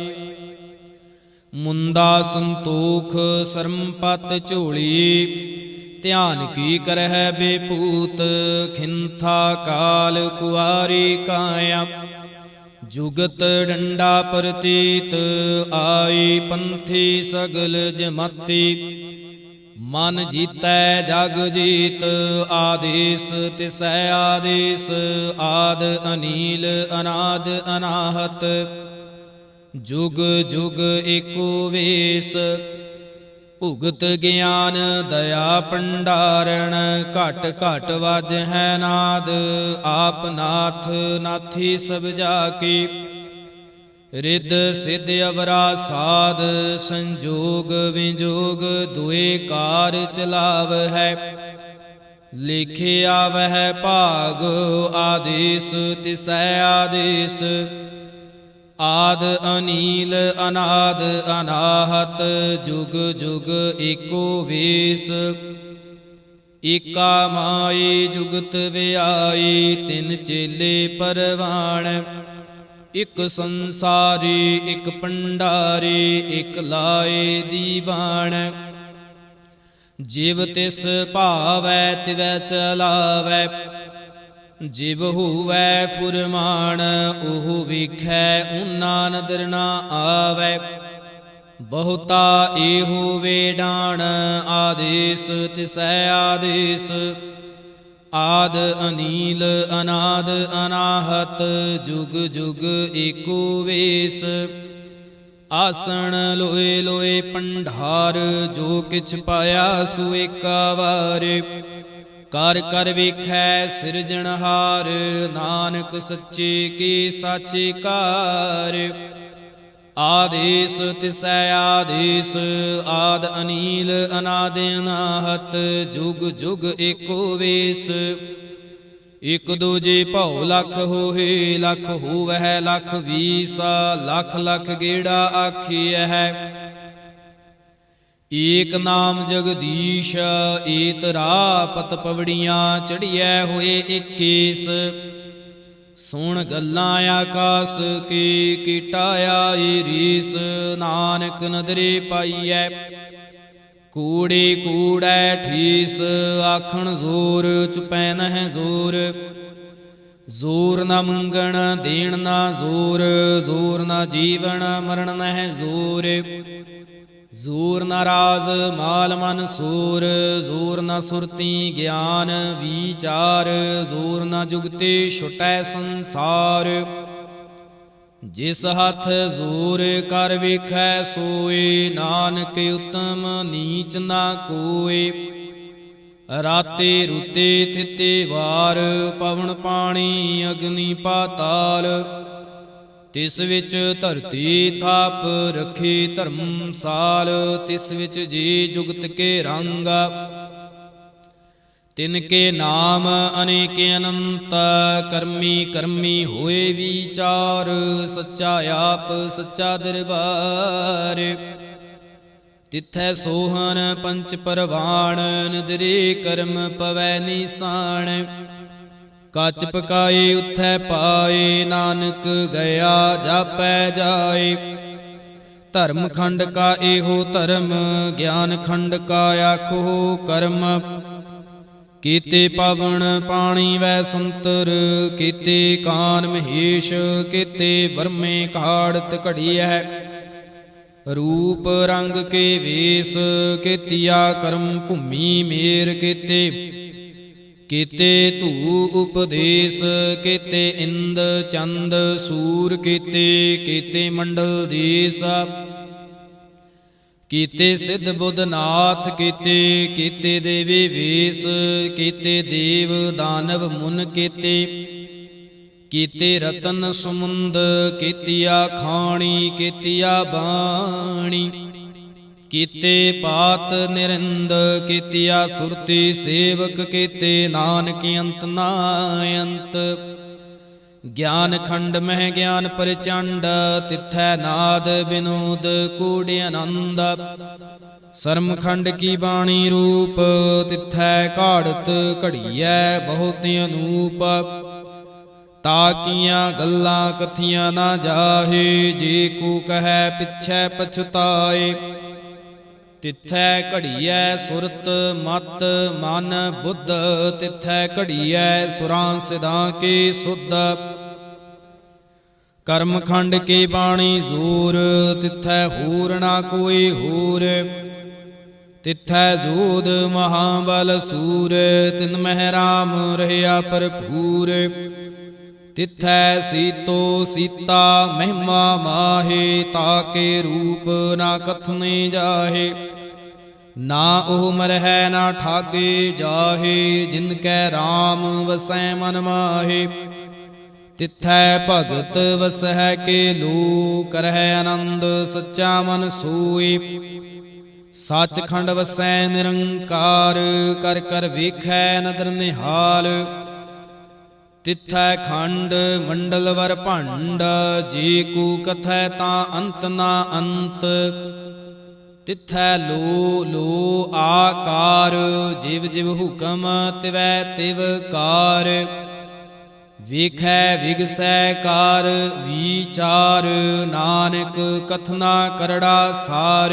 ਮੁੰਦਾ ਸੰਤੋਖ ਸਰਮਪਤ ਝੋਲੀ, ਧਿਆਨ ਕੀ ਕਰਹਿ ਬੇਪੂਤ। ਖਿੰਥਾ ਕਾਲ ਕੁਆਰੀ ਕਾਇਆ, ਜੁਗਤ ਡੰਡਾ ਪ੍ਰਤੀਤ। ਆਈ ਪੰਥੀ ਸਗਲ ਜਮਾਤੀ, ਮਨ ਜੀਤੈ ਜਗ ਜੀਤ। ਆਦੇਸ ਤਿਸੈ ਆਦੇਸ, ਆਦ ਅਨੀਲ ਅਨਾਦ ਅਨਾਹਤ। ਜੁਗ ਜੁਗ ਏਕੋ ਵੇਸ, ਭੁਗਤ ਗਿਆਨ ਦਇਆ ਭੰਡਾਰਣ। ਘਟ ਘਟ ਵਾਜਹਿ ਨਾਦ, ਆਪ ਨਾਥ ਨਾਥੀ ਸਭ ਜਾ ਕੀ। ਰਿੱਧ ਸਿੱਧ ਅਵਰਾ ਸਾਧ, ਸੰਜੋਗ ਵਿਜੋਗ ਦੁਇ ਕਾਰ ਚਲਾਵਹਿ। ਲਿਖਿਆ ਵਹਿ ਭਾਗ ਆਦੇਸ ਤਿਸੈ ਆਦੇਸ। ਆਦ ਅਨੀਲ ਅਨਾਦ ਅਨਾਹਤ, ਜੁਗ ਜੁਗ ਏਕੋ ਵੇਸ। ਏਕਾ ਮਾਈ ਜੁਗਤ ਵਿਆਈ, ਤਿਨ ਚੇਲੇ ਪਰਵਾਣ। ਇਕ ਸੰਸਾਰੀ ਇਕ ਭੰਡਾਰੀ, ਇਕ ਲਾਏ ਦੀਵਾਨ। ਜਿਵ ਤਿਸ ਭਾਵੈ ਤਿਵੈ ਚਲਾਵੈ, ਜਿਵ ਹੋਵੈ ਫੁਰਮਾਨ। ਉਹ ਵੇਖੈ ਊਨਾ ਨਦਰ ਨਾ ਆਵੈ, ਬਹੁਤਾ ਇਹੋ ਵੇਡਾਣ। ਆਦੇਸ ਤਿਸੈ ਆਦੇਸ, ਆਦ ਅਨੀਲ ਅਨਾਦ ਅਨਾਹਤ। ਜੁਗ ਜੁਗ ਏਕੋ ਵੇਸ। ਆਸਣ ਲੋਏ ਲੋਏ ਭੰਡਾਰ, ਜੋ ਕਿਛ ਪਾਇਆ ਸੋ ਏਕਾ ਵਾਰ। ਕਰ ਕਰ ਵੇਖੈ ਸਿਰਜਣਹਾਰ, ਨਾਨਕ ਸੱਚੇ ਕੀ ਸਾਚੇ ਕਾਰ। ਆਦੇਸ ਤਿਸੈ ਆਦੇਸ, ਆਦ ਅਨੀਲ ਅਨਾਦ ਅਨਾਹਤ। ਜੁਗ ਜੁਗ ਏਕੋ ਵੇਸ। ਇਕ ਦੂਜੇ ਭਉ ਲਖ ਹੋਏ, ਲਖ ਹੋਵਹਿ ਲਖ ਵੀਸਾ। ਲਖ ਲਖ ਗੇੜਾ ਆਖੀਐ, ਏਕ ਨਾਮ ਜਗਦੀਸ਼। ਏਤਰਾ ਪਤ ਪਵੜੀਆਂ, ਚੜੀਐ ਹੋਏ ਇਕੀਸ। ਸੁਣ ਗੱਲਾਂ ਆਕਾਸ ਕੀ, ਕੀਟਾ ਆਈ ਰੀਸ। ਨਾਨਕ ਨਦਰੇ ਪਾਈਐ, ਕੂੜੇ ਕੂੜੈ ਠੀਸ। ਆਖਣ ਜ਼ੋਰ ਚੁਪੈ ਨਹਿ ਜ਼ੋਰ, ਜ਼ੋਰ ਨ ਮੰਗਣ ਦੇਣ ਨਾ ਜ਼ੋਰ। ਜ਼ੋਰ ਨ ਜੀਵਨ ਮਰਨ ਨਹਿ ਜ਼ੋਰ। ਜ਼ੋਰ ਨ ਰਾਜ ਮਾਲ ਮਨ ਸੂਰ। ਜ਼ੋਰ ਨ ਸੁਰਤੀ ਗਿਆਨ ਵਿਚਾਰ। ਜ਼ੋਰ ਨ ਜੁਗਤੇ ਛੁਟੈ ਸੰਸਾਰ। ਜਿਸ ਹੱਥ ਜ਼ੋਰ ਕਰ ਵੇਖੈ ਸੋਏ, ਨਾਨਕ ਉਤਮ ਨੀਚ ਨਾ ਕੋਏ। ਰਾਤੇ ਰੁਤੇ ਥਿਤੇ ਵਾਰ, ਪਵਨ ਪਾਣੀ ਅਗਨੀ ਪਾਤਾਲ। ਤਿਸ ਵਿੱਚ ਧਰਤੀ ਥਾਪ ਰੱਖੀ ਧਰਮਸਾਲ। ਤਿਸ ਵਿੱਚ ਜੀ ਜੁਗਤ ਕੇ ਰੰਗ, ਤਿਨ ਕੇ ਨਾਮ ਅਨੇਕ ਅਨੰਤ। ਕਰਮੀ ਕਰਮੀ ਹੋਏ ਵਿਚਾਰ, ਸੱਚਾ ਆਪ ਸੱਚਾ ਦਰਬਾਰ। ਤਿਥੈ ਸੋਹਨ ਪੰਚ ਪਰਵਾਣ, ਨਿਦਰੇ ਕਰਮ ਪਵੈ ਨੀਸਾਨ। ਕੱਚ ਪਕਾਏ ਉਥੈ ਪਾਏ, ਨਾਨਕ ਗਿਆ ਜਾਪੈ ਜਾਏ। ਧਰਮ ਖੰਡ ਕਾ ਇਹੋ ਧਰਮ, ਗਿਆਨ ਖੰਡ ਕਾ ਆਖੋ ਕਰਮ। ਕੀਤੇ ਪਵਨ ਪਾਣੀ ਵੈ ਸੰਤਰ, ਕੀਤੇ ਕਾਨ ਮਹੇਸ਼। ਕੀਤੇ ਬਰਮੇ ਕਾੜਤ ਘੜੀਐ, ਰੂਪ ਰੰਗ ਕੇ ਵੇਸ। ਕੀਤਿਆ ਕਰਮ ਭੂਮੀ ਮੇਰ ਕੀਤੇ, ਕੀਤੇ ਧੂ ਉਪਦੇਸ, ਕੀਤੇ ਇੰਦ ਚੰਦ ਸੂਰ, ਕੀਤੇ ਮੰਡਲ ਦੇਸ। ਕੀਤੇ ਸਿੱਧ ਬੁੱਧ ਨਾਥ, ਕੀਤੇ ਦੇਵੀ ਵੇਸ, ਕੀਤੇ ਦੇਵ ਦਾਨਵ ਮੁਨ, ਕੀਤੇ ਰਤਨ ਸੁਮੰਦ, ਕੀਤੀਆ ਖਾਣੀ, ਕੀਤੀਆ ਬਾਣੀ। ਕੀਤੇ ਪਾਤ ਨਿਰਿੰਦ, ਕੀਤੀਆ ਸੁਰਤੀ ਸੇਵਕ, ਕੀਤੇ ਨਾਨਕ ਅੰਤ ਨਾ ਅੰਤ। ਗਿਆਨ ਖੰਡ ਮਹਿ ਗਿਆਨ ਪ੍ਰਚੰਡ, ਤਿਥੈ ਨਾਦ ਬਿਨੋਦ ਕੂੜਿ ਆਨੰਦ। ਸਰਮ ਖੰਡ ਕੀ ਬਾਣੀ ਰੂਪ, ਤਿਥੈ ਘਾੜਤ ਘੜੀਐ ਬਹੁਤ ਅਨੂਪ। ਤਾਕੀਆਂ ਗੱਲਾਂ ਕਥੀਆਂ ਨਾ ਜਾਹੇ, ਜੇ ਕੋ ਕਹੈ ਪਿਛੈ ਪਛਤਾਏ। ਤਿਥੈ ਘੜੀਐ ਸੁਰਤ ਮਤ ਮਨ ਬੁੱਧ, ਤਿਥੈ ਘੜੀਐ ਸੁਰਾਂ ਸਿਧਾਂ ਕੇ ਸੁਧ। ਕਰਮ ਖੰਡ ਕੀ ਬਾਣੀ ਜ਼ੋਰ, ਤਿਥੈ ਹੋਰ ਨਾ ਕੋਈ ਹੋਰ। ਤਿਥੈ ਜੋਧ ਮਹਾਬਲ ਸੂਰ, ਤਿਨ ਮਹਿ ਰਾਮ ਰਹਿਆ ਭਰਪੂਰ। ਤਿਥੈ ਸੀਤੋ ਸੀਤਾ ਮਹਿਮਾ ਮਾਹੇ, ਤਾਕੇ ਰੂਪ ਨਾ ਕਥਨੇ ਜਾਹੇ। ਨਾ ਉਹ ਮਰਹਿ ਨਾ ਠਾਗੇ ਜਾਹੇ, ਜਿਨ ਕੈ ਰਾਮ ਵਸੈ ਮਨ ਮਾਹੇ। ਤਿਥੈ ਭਗਤ ਵਸਹਿ ਕੇ ਲੋ, ਕਰਹਿ ਆਨੰਦ ਸੱਚਾ ਮਨ ਸੋਈ। ਸੱਚਖੰਡ ਵਸੈ ਨਿਰੰਕਾਰ, ਕਰ ਕਰ ਵੇਖੈ ਨਦਰ ਨਿਹਾਲ। ਤਿਥੈ ਖੰਡ ਮੰਡਲ ਵਰ ਭੰਡ, ਜੇ ਕੋ ਕਥੈ ਤਾਂ ਅੰਤ ਨਾ ਅੰਤ। ਤਿਥੈ ਲੋ ਲੋ ਆਕਾਰ, ਜਿਵ ਜਿਵ ਹੁਕਮ ਤਿਵੈ ਤਿਵ ਕਾਰ। ਵੇਖੈ ਵਿਗਸੈ ਕਾਰ ਵਿਚਾਰ, ਨਾਨਕ ਕਥਨਾ ਕਰੜਾ ਸਾਰ।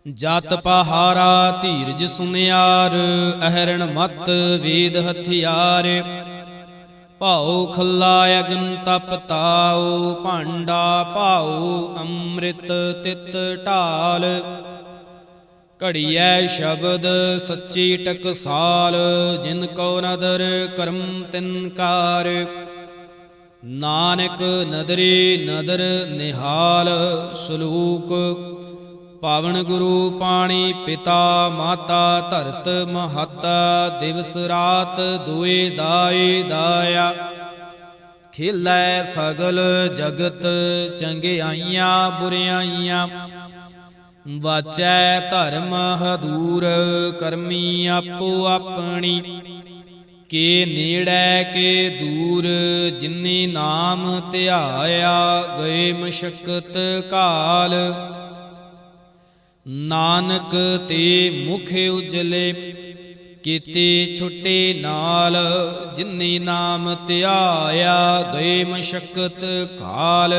ਜਤ ਪਹਾਰਾ ਧੀਰਜ ਸੁਨਿਆਰ, ਅਹਰਣ ਮਤ ਵੇਦ ਹਥਿਆਰ। ਭਾਉ ਖੱਲਾ ਅਗਨ ਤਪ ਤਾਉ, ਭਾਂਡਾ ਭਾਉ ਅੰਮ੍ਰਿਤ ਤਿਤ ਢਾਲ। ਘੜੀਐ ਸ਼ਬਦ ਸੱਚੀ ਟਕਸਾਲ, ਜਿਨ ਕੋ ਨਦਰ ਕਰਮ ਤਿਨ ਕਾਰ। ਨਾਨਕ ਨਦਰੀ ਨਦਰ ਨਿਹਾਲ, ਸਲੂਕ ਪਾਵਨ ਗੁਰੂ ਪਾਣੀ ਪਿਤਾ ਮਾਤਾ। ਧਰਤ ਮਹੱਤਾ ਦਿਵਸ ਰਾਤ, ਦੁਇ ਦਾਈ ਦਾਇਆ। ਖੇਲੈ ਸਗਲ ਜਗਤ, ਚੰਗਿਆਈਆਂ ਬੁਰਿਆਈਆਂ। ਵਾਚੈ ਧਰਮ ਹਦੂਰ, ਕਰਮੀ ਆਪੋ ਆਪਣੀ। ਕੇ ਨੇੜੈ ਕੇ ਦੂਰ, ਜਿਨੀ ਨਾਮ ਧਿਆਇਆ। ਗਏ ਮਸ਼ਕਤ ਕਾਲ, ਨਾਨਕ ਤੇ ਮੁਖ ਉਜਲੇ। ਕੀਤੇ ਛੁਟੇ ਨਾਲ, ਜਿਨੀ ਨਾਮ ਧਿਆਇਆ। ਗਏ ਮਸ਼ਕਤ ਕਾਲ,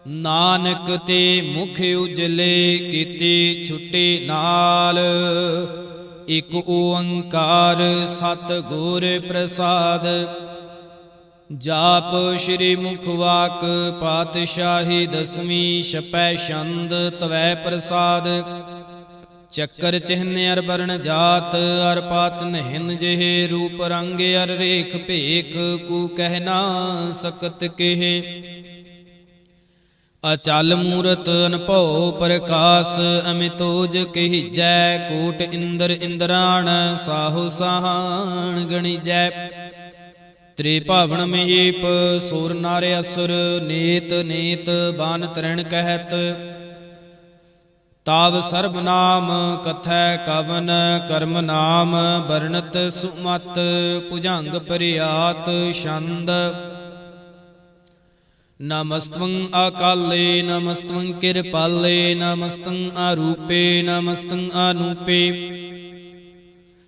ਨਾਨਕ ਤੇ ਮੁਖ ਉਜਲੇ। ਕੀਤੇ ਛੁਟੇ ਨਾਲ, ਇਕ ਓੰਕਾਰ ਸਤਿਗੁਰ ਪ੍ਰਸਾਦ। ਜਾਪ ਸ੍ਰੀ ਮੁਖ ਵਾਕ ਪਾਤਸ਼ਾਹੀ ਦਸਵੀਂ, ਛਪੈ ਛੰਦ ਤਵੈ ਪ੍ਰਸਾਦ। ਚੱਕਰ ਚਿਹਨ ਅਰ ਵਰਨ ਜਾਤ, ਅਰ ਪਾਤ ਨਹਿਨ ਜਿਹੇ। ਰੂਪ ਰੰਗ ਅਰ ਰੇਖ ਭੇਖ, ਕੂ ਕਹਿ ਨਾ ਸਕਤ ਕਿਹੇ। ਅਚਲ ਮੂਰਤ ਅਨਭਉ ਪ੍ਰਕਾਸ਼, ਅਮਿਤੋਜ ਕਹੀਜੈ। ਕੋਟ ਇੰਦਰ ਇੰਦਰਾਣ, ਸਾਹੋ ਸਾਹਾਣ ਗਣੀਜੈ। ਤ੍ਰਿਭਾਵਨ ਮਹੀਪ ਸੁਰ ਨਰ ਅਸੁਰ, ਨੀਤ ਨੀਤ ਬਾਨ ਤਰਣ ਕਹਿਤ। ਤਾਵ ਸਰਬ ਨਾਮ ਕਥੈ ਕਵਨ, ਕਰਮ ਨਾਮ ਵਰਣਤ ਸੁਮਤ। ਭੁਜੰਗ ਪ੍ਰਿਆਤ ਛੰਦ। ਨਮਸਤੰ ਅਕਾਲੇ ਨਮਸਤੰ ਕਿਰਪਾਲੇ, ਨਮਸਤੰ ਅਰੂਪੇ ਨਮਸਤੰ ਅਨੂਪੇ।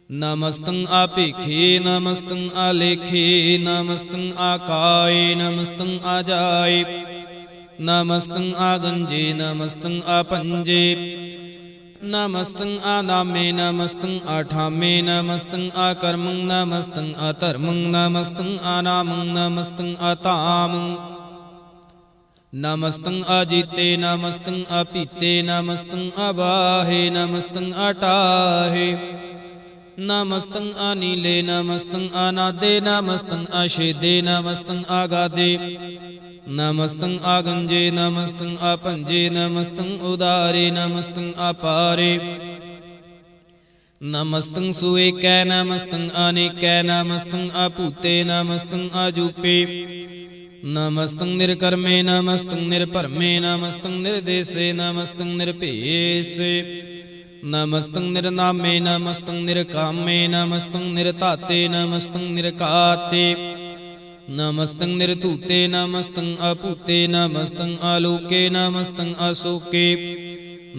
ਨਮਸਤੰ ਆਪੇਖੇ ਨਮਸਤੰ ਆਲੇਖੇ, ਨਮਸਤੰ ਆਕਾਏ ਨਮਸਤੰ ਆਜਾਏ। ਨਮਸਤੰ ਆਗੰਜੇ ਨਮਸਤੰ ਆਪੰਜੇ। ਨਮਸਤੰ ਆਨਾਮੇ ਨਮਸਤੰ ਆਠਾਮੇ। ਨਮਸਤੰ ਆਕਰਮੰ ਨਮਸਤੰ ਆਧਰਮੰ। ਨਮਸਤੰ ਆਨਾਮੰ ਨਮਸਤੰ ਆਧਾਮੰ। ਨਮਸਤੰ ਆਜੀਤੇ ਨਮਸਤੰ ਆਪੀਤੇ। ਨਮਸਤੰ ਆਬਾਹੇ ਨਮਸਤੰ ਆਟਾਹੇ। नमस्तं अनीले नमस्तं अनादे नमस्तं अशेदे नमस्तं आगादे नमस्तं आगंजे नमस्तं अपंजे नमस्तं उदारे नमस्तं अपारे नमस्तं सुएकै नमस्तं अनेकै नमस्तं अपूते नमस्तं अजूपे नमस्तं निर्कर्मे नमस्तं निर्भरमे नमस्तं निर्देशे नमस्तं निरपेशे नमस्तं निर्नामे नमस्तं निर्कामे नमस्तं निर्ताते नमस्तं निर्काते नमस्तं निर्तूते नमस्तं अपूते नमस्तं आलोके नमस्तं अशोके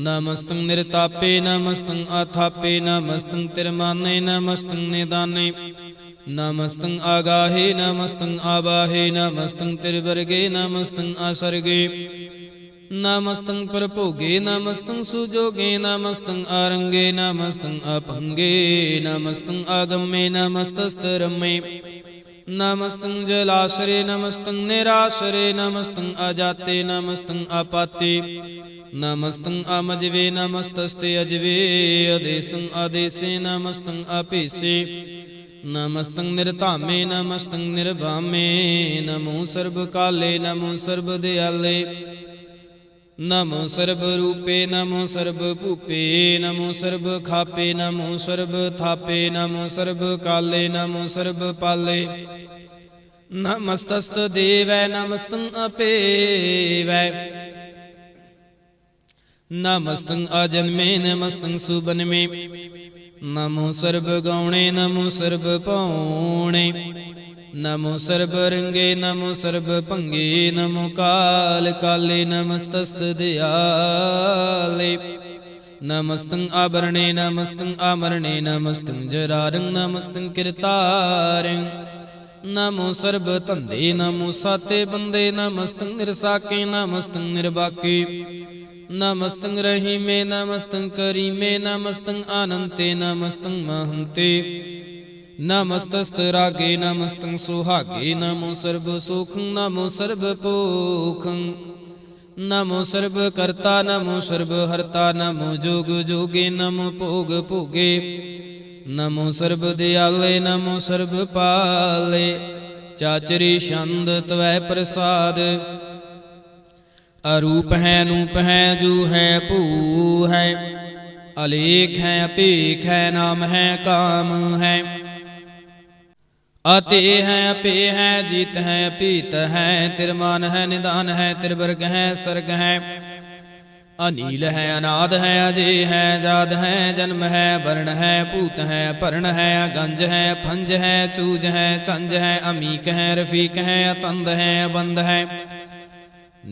नमस्तं निर्तापे नमस्तं अथापे नमस्तं तिरमाने नमस्तं निदाने नमस्तं आगाहे नमस्तं आबाहे नमस्तं तिरवर्गे नमस्तं असर्गे नमस्तं परभोगे नमस्तं सुजोगे नमस्तं आरंगे नमस्तं अपंगे नमस्तं आगम्ये नमस्तस्तरम्ये नमस्तं जलाश्रे नमस्तं निराश्रे नमस्तं अजाते नमस्तं अपाते नमस्तं अमजवे नमस्तस्ते अजवे अदेशं आदेशे नमस्तं अपेशे नमस्तं निर्धामे नमस्तं निर्भामे नमो सर्वकाले नमो सर्वदयाले नमो सर्वरूपे नमो सर्वभूपे नमो सर्वखापे नमो सर्वथापे नमो सर्वकाले नमो सर्वपाले नमस्तस्तदेवै नमस्तं अपेवै नमस्तं अजन्मे नमस्तं सुबन्मे नमो सर्वगौणे नमो सर्वपौणे नमो सर्वरंगे नमो सर्वभंगे नमो काल काले नमस्तस्त दयाले नमस्तं आभरणे नमस्तं आमरणे नमस्तं जरारं नमस्तं किरतारं नमो सर्वतंदे नमो साते बंदे नमस्तं निरसाके नमस्तं निर्बाके नमस्तं रहीमे नमस्तं करीमे नमस्तं अनंते नमस्तं महंते नमस्तस्तरागे नमस्तं सुहागे नमो सर्वसुखं नमो सर्वपोखं नमो सर्वकर्ता नमो सर्वहर्ता नमो जोग जोगे नमो भोग भोगे नमो सर्वदयाले नमो सर्वपाले चाचरी छंद त्वै प्रसाद अरूप है अनूप है जू है भू है अलेख है अपेख है नाम है काम है अते है अपे है जीत है अपीत है तिरमान है निदान है तिरवर्ग है सर्ग है अनील है अनाद है अजय है जाद है जन्म है वर्ण है पूत है पर्ण है गंज है फंज है चूज है चंज है अमीक है रफीक है अतंद है बंद है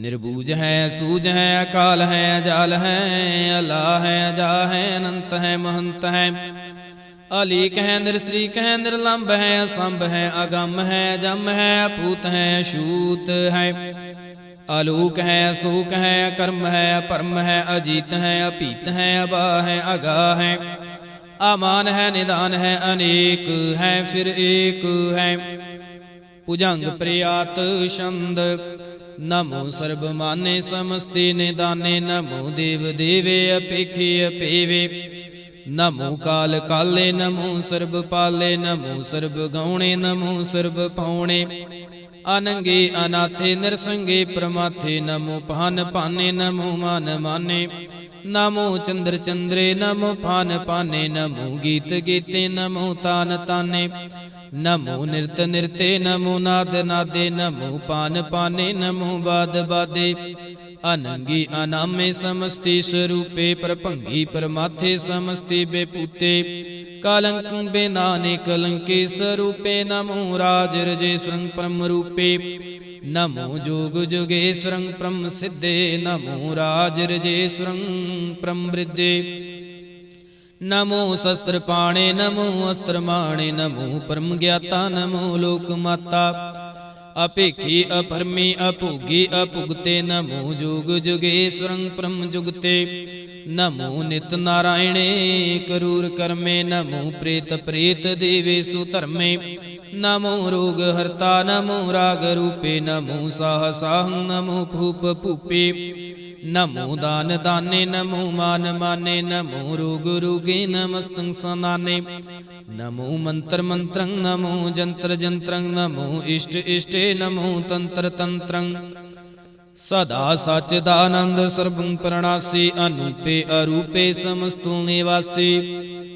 निर्बूज है सूज है अकाल है अजाल है अला है अजा है अनंत है महंत है अलीक है निरश्रीक है निर्लंब है असंभ है अगम है जम है अपूत है अछूत है आलोक है अशोक है अकर्म है अपरम है अजीत है अपीत है अबा है अगा है अमान है निदान है अनेक है फिर एक है भुजंग प्रयात छंद नमो सर्वमाने समस्ते निदाने नमो देव देवे अपेखे अपेवे नमो काल काले नमो सर्वपाले नमो सर्वगौणे नमो सर्वपौणे अनंगे अनाथे नरसंगे प्रमाथे नमो पान पाने नमो मान माने नमो चंद्र चंद्रे नमो पान पाने नमो गीत गीते नमो तान ताने नमो नृत नृते नमो नाद नादे नमो पान पाने नमो बाद बादे अनंगी अनामे समस्ति स्वरूपे प्रभंगी परमाथे समस्ति बेपूते कालंक बेनाने कलंके स्वरूपे नमो राज रजेश्वरं परम रूपे नमो जोग जोगेश्वरं परम सिद्धे नमो राज रजेश्वरं परम वृद्धे नमो शस्त्र पाणे नमो अस्त्र माणे नमो परम ज्ञाता नमो लोक माता अपेखी अपरमी अपुगी अपुगते नमो जोग जोगेश्वरं परम जुगते नमो नित नारायणे करूर कर्मे नमो प्रेत प्रेत देवेशु धर्मे नमो रोग हर्ता नमो राग रूपे नमो साह साहं नमो भूप भूपे नमो दान दाने नमो मान माने नमो रोग रोगे नमस्तं सनाने नमो मंत्र मंत्रं नमो जंत्र जंत्रं नमो इष्ट इष्टे नमो तंत्र तंत्रं सदा सच्चिदानंद सर्वं प्रणासी अनूपे अरूपे समस्तु निवासी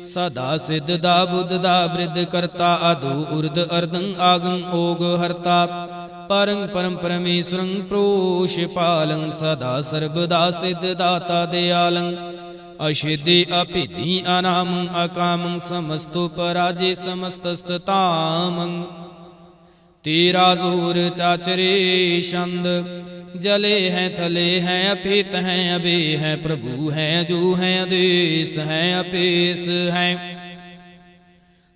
सदा सिद्धदा बुद्धदा वृद्ध करता अधो उर्ध अर्धं आगं ओग हर्ता परं परम परमेश्वरं प्रोषपालं सदा सर्वदा सिद्धदाता दयालं अशिद्धि अपिद्धि अनामं अकामं समस्तो पराजय समस्तस्ततामं तेरा जोर चाचरे छंद जले हैं थले हैं अपित हैं अबे हैं प्रभु हैं जो हैं आदेश हैं अपेस हैं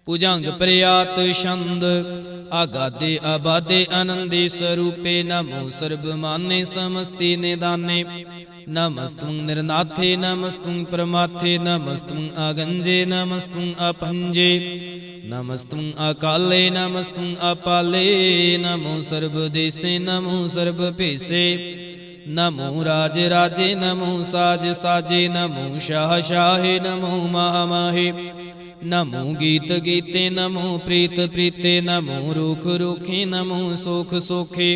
भुजंग प्रयात छंद आगादे आबादे आनंदे स्वरूपे नमो सर्वमाने समस्ति निदाने नमस्तुं निर्नाथे नमस्तुं परमाथे नमस्तुं आगंजे नमस्तुं अपंजे नमस्तुं अकाले नमस्तुं अपाले नमो सर्वदेशे नमो सर्वपेशे नमो राज राजे नमो साज साजे नमो शाह शाहे नमो महामाहे नमो गीत गीते नमो प्रीत प्रीते नमो रुख रुखे नमो सोख सोखे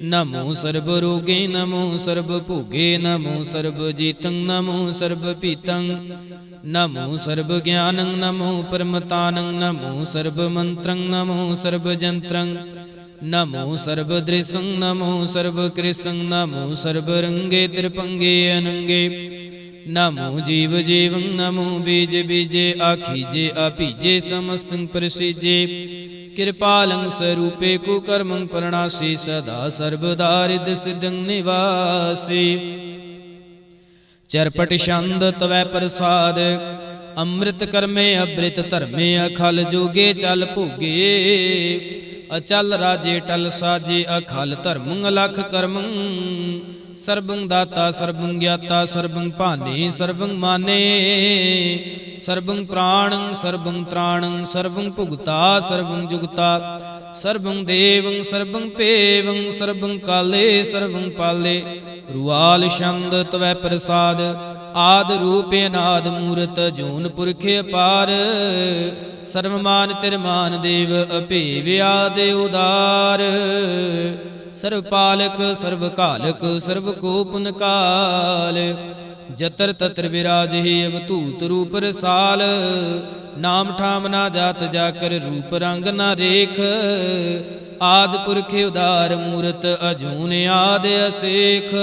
नमो सर्व रोगे नमो सर्व भोगे नमो सर्व जीतं नमो सर्व पीतं नमो सर्व ज्ञानं नमो परमतानं नमो सर्व मंत्रं नमो सर्व जंत्रं नमो सर्व दृशं नमो सर्व कृशं नमो सर्व रंगे त्रिपंगे अनंगे नमो जीव जीवं नमो बीज बीजे आखीजे अपीजे समस्तं प्रसीजे कृपालं स्वरूपे कुकर्मं प्रणासी सदा सर्वदा रिद्ध सिद्धं निवासी चरपट छंद तवै प्रसाद अमृत कर्मे अमृत धर्मे अखल जोगे चल भोगे अचल राजे टल साजे अखल धर्मं अलख कर्मं सर्वं दाता सर्वं ज्ञाता सर्वं भाने सर्वं माने सर्वं प्राणं सर्वं त्राणं सर्वं भुगता सर्वं जुगता सर्वं देवं सर्वं पेवं सर्वं काले सर्वं पाले रुआल छंद तवै प्रसाद आद रूप अनाद मूरत जून पुरखे अपार सर्वमान तिरमान देव अभेव आद उदार सर्वपालक सर्वकालक सर्वको पुन काल जतर तत्र विराज ही अवधूत रूप रसाल नाम ठाम ना जात जाकर रूप रंग ना रेख आद पुरखे उदार मूरत अजून आद असेख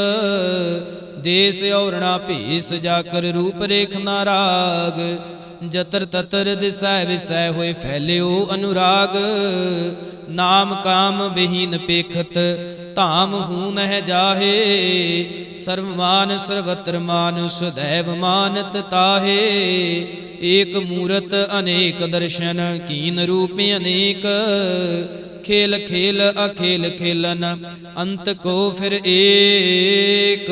देश और ना भेस जाकर रूप रेख ना राग जतर ततर दिसै विसै होए फैलियो अनुराग नाम काम विहीन पेखत धाम हूँ नह जाहे सर्वमान सर्वत्र मान सदैव मानत ताहे एक मूरत अनेक दर्शन कीन रूप अनेक खेल खेल अखेल खेलन अंत को फिर एक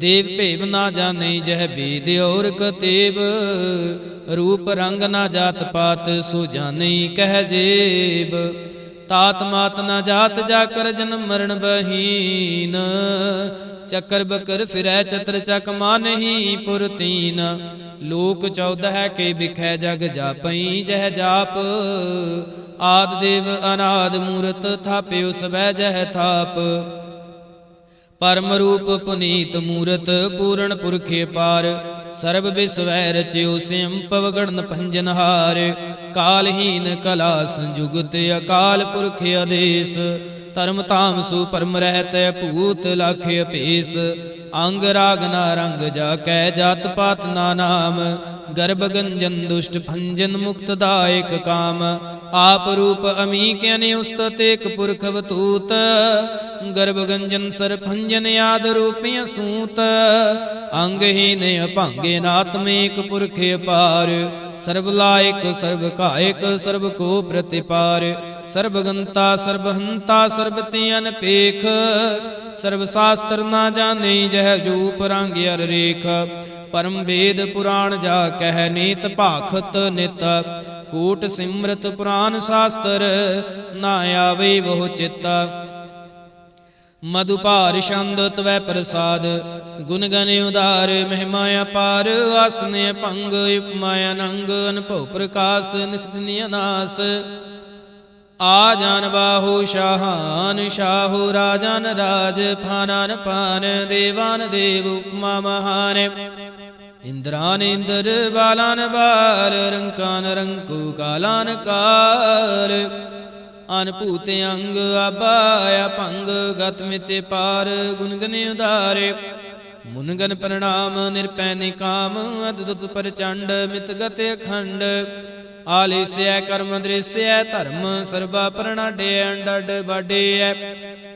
देव भेव ना जाने जह वेद और कतेब रूप रंग ना जात पात सो जाने कह जेब तात मात ना जात जाकर जन्म मरण बहीन चक्कर बकर फिरै चतर चक मानही पुर तीन लोक 14 के बिखै जग जापई जह जाप आद देव अनाद मूरत थाप्यो सबै जह थाप परम रूप पुनीत मूरत पूर्ण पुरखे पार सर्व विश्वै रच्यो स्यं पवगण भंजनहार कालहीन कला संजुगत अकाल पुरख आदेश धर्म ताम सुपरम रहत भूत लाख अपेस अंग राग ना रंग जाकै जात पात ना नाम गर्भ गंजन दुष्ट भंजन मुक्तदायक काम आप रूप अमी क्यने उस्तत एक पुरख अवतूत गर्भ गंजन सर भंजन आद रूपी सूत अंगहीन अभांगे नात्मेक पुरख अपार सर्वलायक सर्व कायक सर्व को प्रतिपार सर्वगंता सर्वहंता सर्वति अनपेख सर्व शास्त्र ना जाने जह जूप रंग अर रेख परम वेद पुराण जा कह नीत भाखत नित कूट सिमरत पुराण शास्त्र ना आवे वह चित्त मधुपार छंद तवै प्रसाद गुण गण उदार महिमा अपार आसन अपंग उपमा अनंग अनुभव प्रकाश निस्दिन अनास आ जान बाहु शाहान शाहु राजान राज फानान पान देवान देव उपमा महान इंद्रान इंद्र बालान बाल रंकान रंकु कालान काल अनभूत अंग आबाया भंग गत मिते पार गुणगन उदारे मुनगन प्रणाम निरपै निकाम अद्भुत प्रचंड मित गत अखंड आलिस्य कर्म दृश्य धर्म सर्वा प्रणाडे अंडड बाडे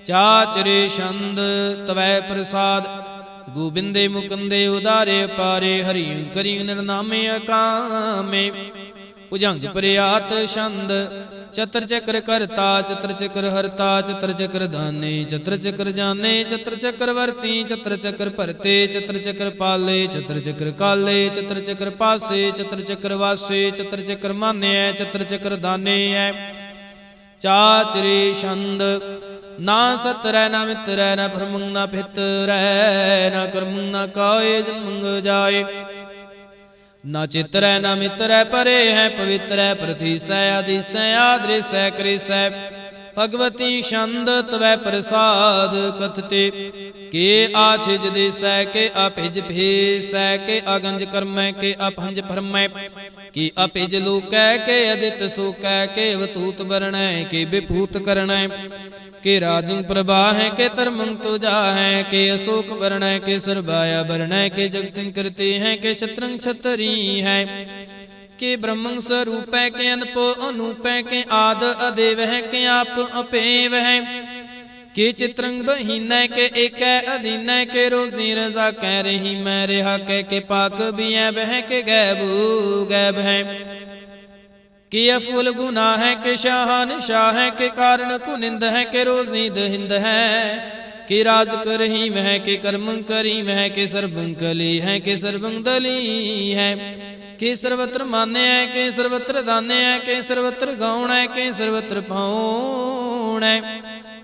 चाचरे छंद तवै प्रसाद गोबिंदे मुकुंदे उदारे पारे हरि करि निर्नामे अकामे भुजंग प्रयात छंद चतर चक्र करता चतर चक्र हरता चतर चक्र दाने चतर चक्र जाने चतर चक्र वर्ती चतर चक्र भरते चतर चक्र पाले चतर चक्र काले चतर चक्र पासे चतर चक्र वासे चतर चक्र माने चतर चक्र दाने है चाचरे छंद ना सतर ना मित्र ना भ्रमंग ना भित्र ना कर्म ना काय जन्मंग जाए ना चित्र है ना मित्र है परे है पवित्र है प्रथिसै आदिसै आदृसै कृसै भगवती छंद तवै प्रसाद कथते के आछिज दिसै के अभिज भेसै के अगंज कर्मै के अपहंज फरमै कि अपिज लोकै के अदित सोकै के अवतूत वर्णै के विभूत करणै के राजं प्रभा है के तरमंग तुजा है के अशोक वर्ण है के सरबाया वर्ण है के जगतिं करते हैं के छत्रंग छतरी है के ब्रह्मं स्वरूप है के अनपो अनूप है के आद अदेव है के आप अपेव है के चित्रंग बहीन है के एक है अधीन है के रोजी रजा कह रही मैं रेहा कह के पाक भी है वह के गैब गैब है कि अफुल गुना है कि शाहान शाह है के कारण कुनिंद है के रोजी दहिंद है कि राज करही वह के कर्म करी वह के सर्वं कली है के सर्वं दली है कि सर्वत्र माने है के सर्वत्र दाने है के सर्वत्र गौण है के सर्वत्र पाउण है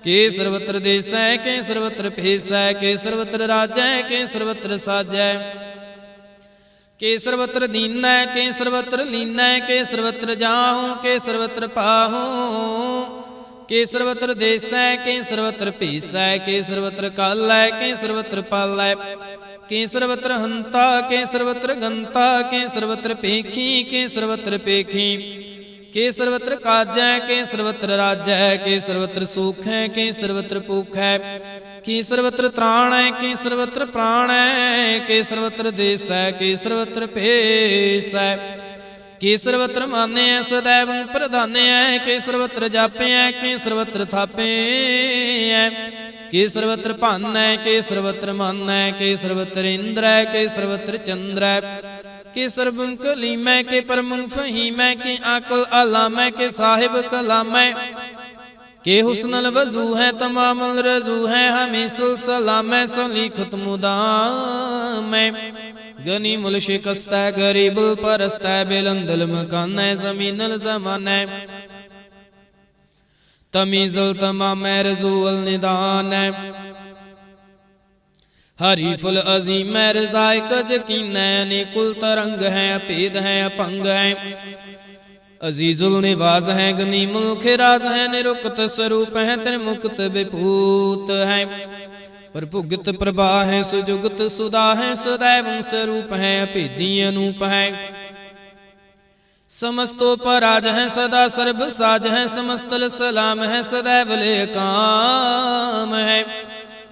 के सर्वत्र देश है के सर्वत्र भेष है के सर्वत्र राज है के सर्वत्र साज है के सर्वत्र दीन है के सर्वत्र लीन है के सर्वत्र जाहूँ के सर्वत्र पाहूँ के सर्वत्र देश है के सर्वत्र पीस है के सर्वत्र काल है के सर्वत्र पाल है के सर्वत्र हंता के सर्वत्र गंता के सर्वत्र पेखी के सर्वत्र पेखी के सर्वत्र काज है के सर्वत्र राज्य है के सर्वत्र सुख है के सर्वत्र भूख है कि सर्वत्र त्राण है कि सर्वत्र प्राण है कि सर्वत्र देश है कि सर्वत्र भेष है कि सर्वत्र माने है सदैव प्रधाने है कि सर्वत्र जापे है कि सर्वत्र थापे है कि सर्वत्र भान है कि सर्वत्र मन है कि सर्वत्र इंद्र है कि सर्वत्र चंद्र है कि सर्वं कलीम है कि परमं फहीम है कि आकल आलाम है कि साहिब कलाम है के हुस्नल वजू है तमामल रजू है हमीसल सलाम है सलीखत मुदाम है गनी मुल शिकस्त है गरीबुल परस्त है बेलंदल मकान है जमीनल जमान है तमीजल तमाम है रजूल निदान है हरी फुल अजीम है रजाए कज कीन है अनेकुल तरंग है अपेद है अपंग है अजीजुल निवाज है गनी मुल्क राज है निरुक्त स्वरूप है त्रिमुक्त विभूत है प्रभुगत प्रभा है सुजुगत सुधा है सदैव स्वरूप है अभेदी अनूप है समस्तोपराज है सदा सर्व साज है समस्तल सलाम है सदैव ले काम है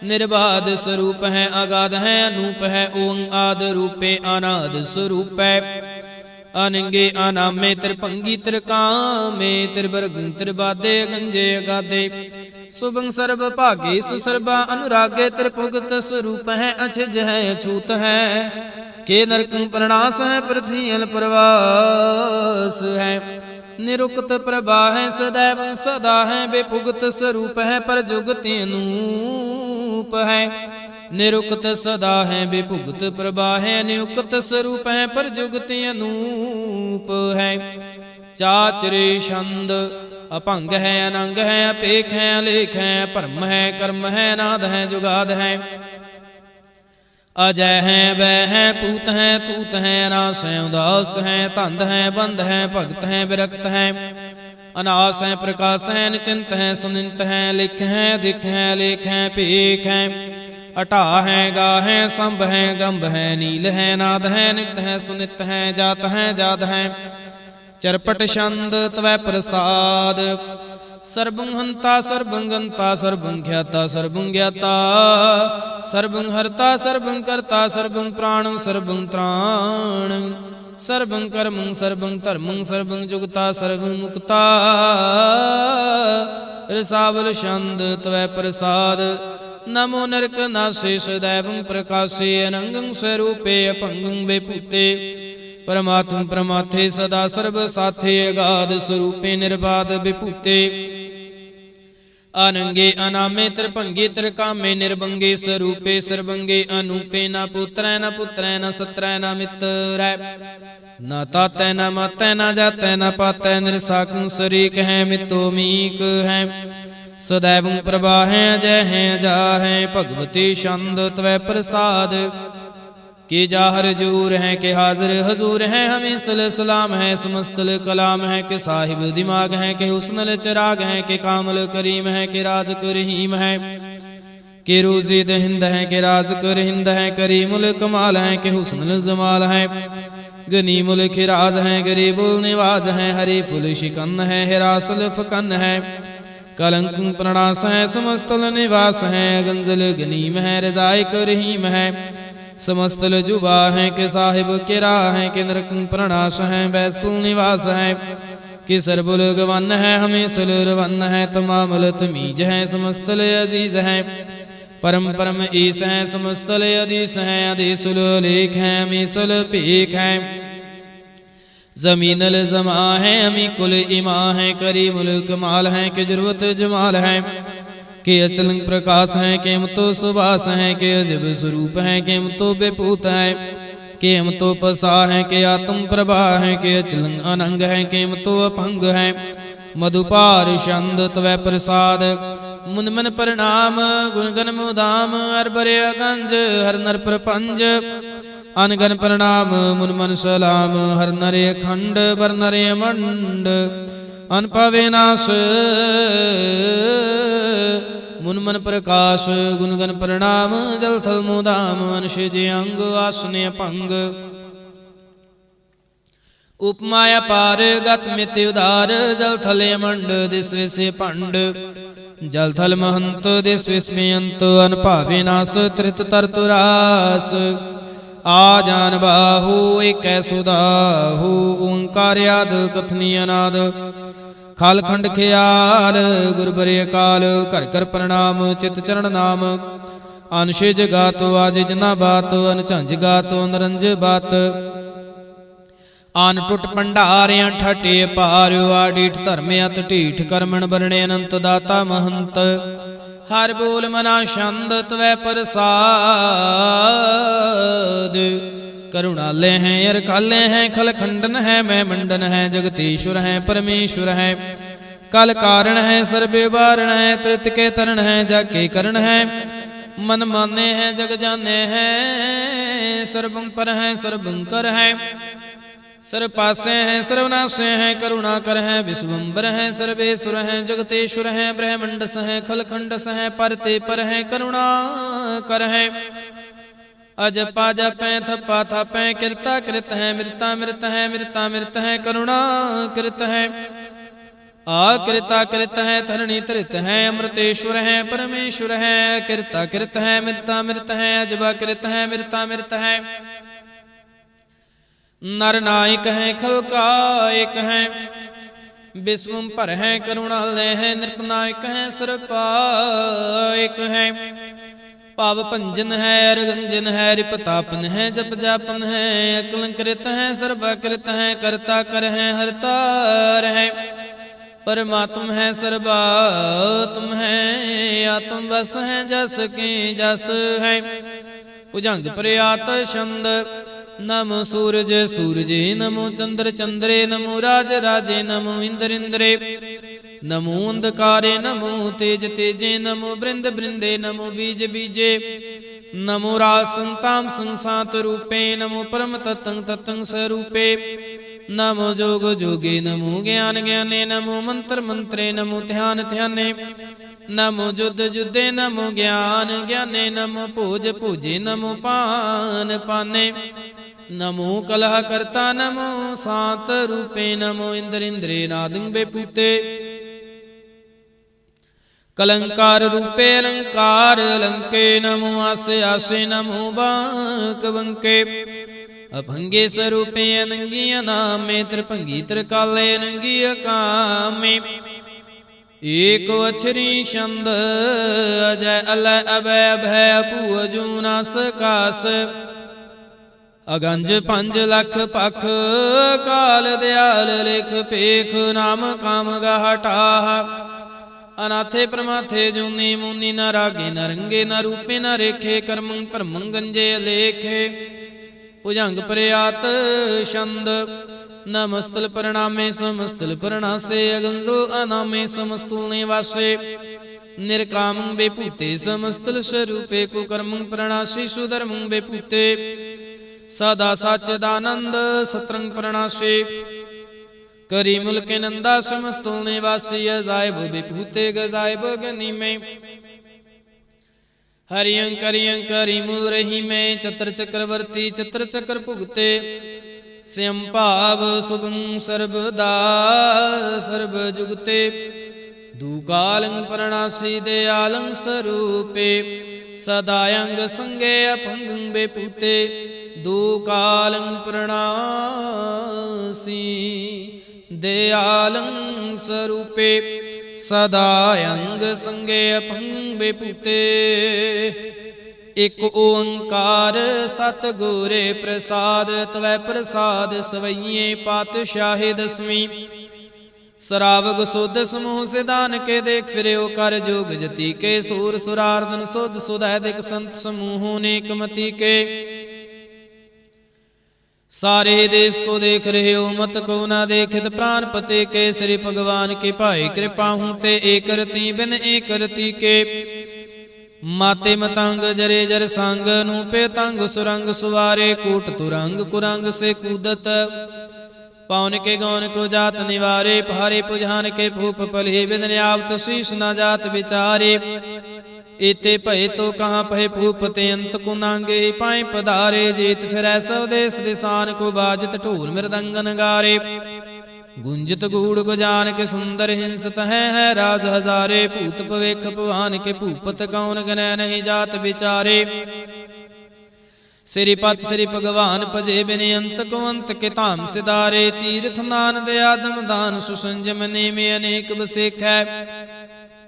निर्बाध स्वरूप है अगाध है अनूप है ओं आद रूपे अनाद स्वरूप है अनंगे अनामे त्रिभंगी त्रिकामे त्रिवर्ग त्रिबादे गंजे अगाधे सुभंग सर्व भागे सुसर्बा अनुरागे त्रिभुगत स्वरूप है अछिज है अछूत है के नरक प्रणाश है पृथ्वी प्रवास है निरुक्त प्रभा है सदैव सदा है बेभुगत स्वरूप है पर जुगति अनूप है निरुक्त सदा है विभुगत प्रभा है नियुक्त स्वरूप है पर जुगति अनूप है चाचरे छंद अभंग है अनंग है अपेख है अलेख है भरम है कर्म है नाद है जुगाद है अजय है वह है पूत है तूत है अनास है उदास है धंध है बंध है भगत है विरक्त है अनास है प्रकाश है निचिंत है सुनिंत है लिख है दिख है लेख है पेख है अटा है गा है संभ है गंभ है नील है नाद है नित है सुनित है जात है जाद है चरपट छंद तवै प्रसाद सर्वं हंता सर्वं गंता सर्वं ख्याता सर्वं ज्ञाता सर्वं हरता सर्वं कर्ता सर्वं प्राणं सर्वं त्राणं सर्वं कर्मं सर्वं धर्मं सर्वं जुगता सर्वं मुक्ता रसावल छंद तवै प्रसाद नमो नरक नासे सदैवं प्रकाशे अनंगं स्वरूपे अपंगं बेपूते परमात्म प्रमाथे सदा सर्व साथे अगाध स्वरूपे निर्बाध विभूते अनंगे अनामे त्रिभंगे त्रिकामे निर्भंगे स्वरूपे सर्वंगे अनूपे न पुत्रै न पुत्रै न सत्रै न मित्रै न तातै न मातै न जातै न पातै निरसाकं शरीक है मितो मीक है सदैवं प्रभा है जय है जा है भगवती छंद तवै प्रसाद कि जाहर जूर है कि हाजिर हजूर है हमें सलाम है समस्तल कलाम है कि साहिब दिमाग है कि हुस्नल चिराग है कि कामल करीम है कि राज करहीम है कि रोजी दहिंद है कि राज करहिंद है करीमुल कमाल है कि हुस्नल जमाल है गनीमुल खिराज है गरीबुल निवाज है हरीफुल शिकन है हिरासुल फकन है कलंक प्रणास है समस्तल निवास है गंजल गनीम है रजाई करहीम है समस्तल जुबा है कि साहिब किरा है कि नरक प्रणाश है बैस्तुल निवास है कि सरबुल गवन है हमें सुलरवन है तमामल तमीज है समस्तल अजीज है परम परम ईस है समस्तल अधीस है अधीसुल लेख है हमें सुल पीक है जमीनल जमा है हमें कुल इमा है करीमुल कमाल है कि जरूरत जमाल है कि अचलंग प्रकाश है केम तो सुभाष है कि अजब स्वरूप है केम तो बेपूत है केम तो पसा है कि आत्म प्रभा है कि अचलंग अनंग है केम तो अपंग है मधुपार छंद तवै प्रसाद मुनमन प्रणाम गुणगन मुदाम अरबरे अगंज हर नर प्रपंज अनगन प्रणाम मुनमन सलाम हर नरे खंड बर नरे मंड अनपवे नाश मुनमन प्रकाश गुणगन प्रणाम जल थल मुदाम अनुषिज अंग आसने पंग उपमाया पार गत मित उदार जल थले मंड दिस से पंड जल थल महंत दिस विस्मे अंत अनपावे नाश त्रित तरतुरास आ जान बाहु एक सुदाहु ओंकार याद कथनी अनाद खाल खंड ख्याल गुरबरे अकाल कर कर प्रणाम चित चरण नाम अनशिज गात आज जना बात अनझंझ गात नरंज बात आन टुट भंडार ठटे पार आडीठ धर्म अत ढीठ करमण बरणे अनंत दाता महंत हर बोल मना छंद तवै प्रसाद करुणालय हैं अरकाले हैं खल खंडन है मैं मंडन है जगतीश्वर है परमेश्वर है कल कारण है सर्वे वारण है त्रित के तरण है जाके करण है मन माने हैं जग जाने हैं सर्वं पर है सर्वं कर है सर्व पासे हैं सर्वनाशे हैं करुणा कर है विश्वम्बर है सर्वेश्वर है जगतेश्वर है ब्रह्मंडस है खलखंडस है परते पर है करुणा कर है अजपा जपै थप्पा थपै कृता कृत है मृता मृत है मृता मृत है करुणा कृत है आकृता कृत है धरणी तृत है अमृतेश्वर है परमेश्वर है कृता कृत है मृता मृत है अजबा कृत है मृता मृत है नर नायक है खलकायक है विश्व पर है करुणालय है नृपनायक है सर्वपायक है पाव भंजन है अरगंजन है रिपतापन है जप जापन है अकलंकृत है सर्वाकृत है करता कर है हरतार है परमात्म है सर्वात्म है आत्म बस है जस की जस है भुजंग प्रयात छंद नमो सूरज सूरजे नमो चंद्र चंद्रे नमो राज राजे नमो इंद्र इंद्रे नमो अंधकारे नमो तेज तेजे, नमो बृंद बृंदे, नमो बीज बीजे, नमो राज संताम संसात रूपे, नमो परम तत्तं तत्तं स्वरूपे, नमो जोग जोगे, नमो ज्ञान ज्ञाने, नमो मंत्र मंत्रे, नमो ध्यान ध्याने, नमो जुद्ध जुद्धे, नमो ज्ञान ज्ञाने, नमो भोज भोजे, नमो पान पाने, नमो कलह करता, नमो सात रूपे, नमो इंद्र इंद्रे नादं बेपूते, कलंकार रूपे अलंकार अलंके, नमो आसे आसे, नमो बांक बंके, अभंगे स्वरूपे अनंगी अनामे, त्रिभंगी त्रिकाले अनंगी अकामे, एक अक्षरी छंद अजय अलय अभय अभय अभू अजूनास कास, अगंज पंज लख पख काल दयाल लेख पेख, नाम काम गहटाह, अनाथे प्रमाथे जूनी मुनि, न रागे न रंगे, न रूपे न रेखे, कर्मं परमं गंजे अलेखे, भुजंग प्रयात छंद, नमस्तल प्रणामे समस्तल प्रणासे, अगंजो अनामे समस्तुल निवासे, निर्कामं बेपूते समस्तल स्वरूपे, कुकर्मं प्रणाशी सुधर्मं बेपूते, सदा सच्चिदानंद सत्रंग प्रणाशे, करी मुल्क नंदा समस्तुल निवासी, अजायब विभूते गजायब गनी में, हरियंकरी मूल रही में, चतर चक्रवर्ती चतर चक्र भुगते, स्वयं भाव शुभं सर्वदा सर्व जुगते, दुकालं प्रणासी दयालं स्वरूपे, सदायंग संगे अपंगं बेपूते, दुकालं प्रणासी दयालं स्वरूपे, सदायंग संगे अपंग बेपूते, एक ओंकार सतगुरे प्रसाद, तवै प्रसाद सवैये पातशाही दसवीं, सरावग सुध समूह सिदान के देख फिरे कर जोग जति के, सूर सुरार्दन सुध सुदैदिक संत समूहों नेक मति के, सारे देश को देख रहे हो मत को ना देखित, प्राण पते के श्री भगवान के पाए कृपा हूँ ते, एक रति बिन एक रति के, माते मतंग जरे जर संग, नूपे तंग सुरंग सुवारे, कूट तुरंग कुरंग से कूदत, पवन के गौन को जात निवारे, भारे पुजान के फूप पलही, बिन आवत शीश न जात विचारे, इते भय तो कहाँ पहे फूपते, अंत को नांगे ही पाए पधारे, जीत फिरै स्वदेश दिशान को, बाजत ढोल मृदंग नगारे, गुंजत गूढ़ गुजान के, सुंदर हिंसत है राज हजारे, भूत पवेख भवान के, भूपत कौन गनै नहीं जात विचारे, श्रीपत श्री भगवान भजे बिने, अंत को अंत के धाम सिधारे, तीर्थ नान दयादम दान, सुसंजम नेमि अनेक बसेख है,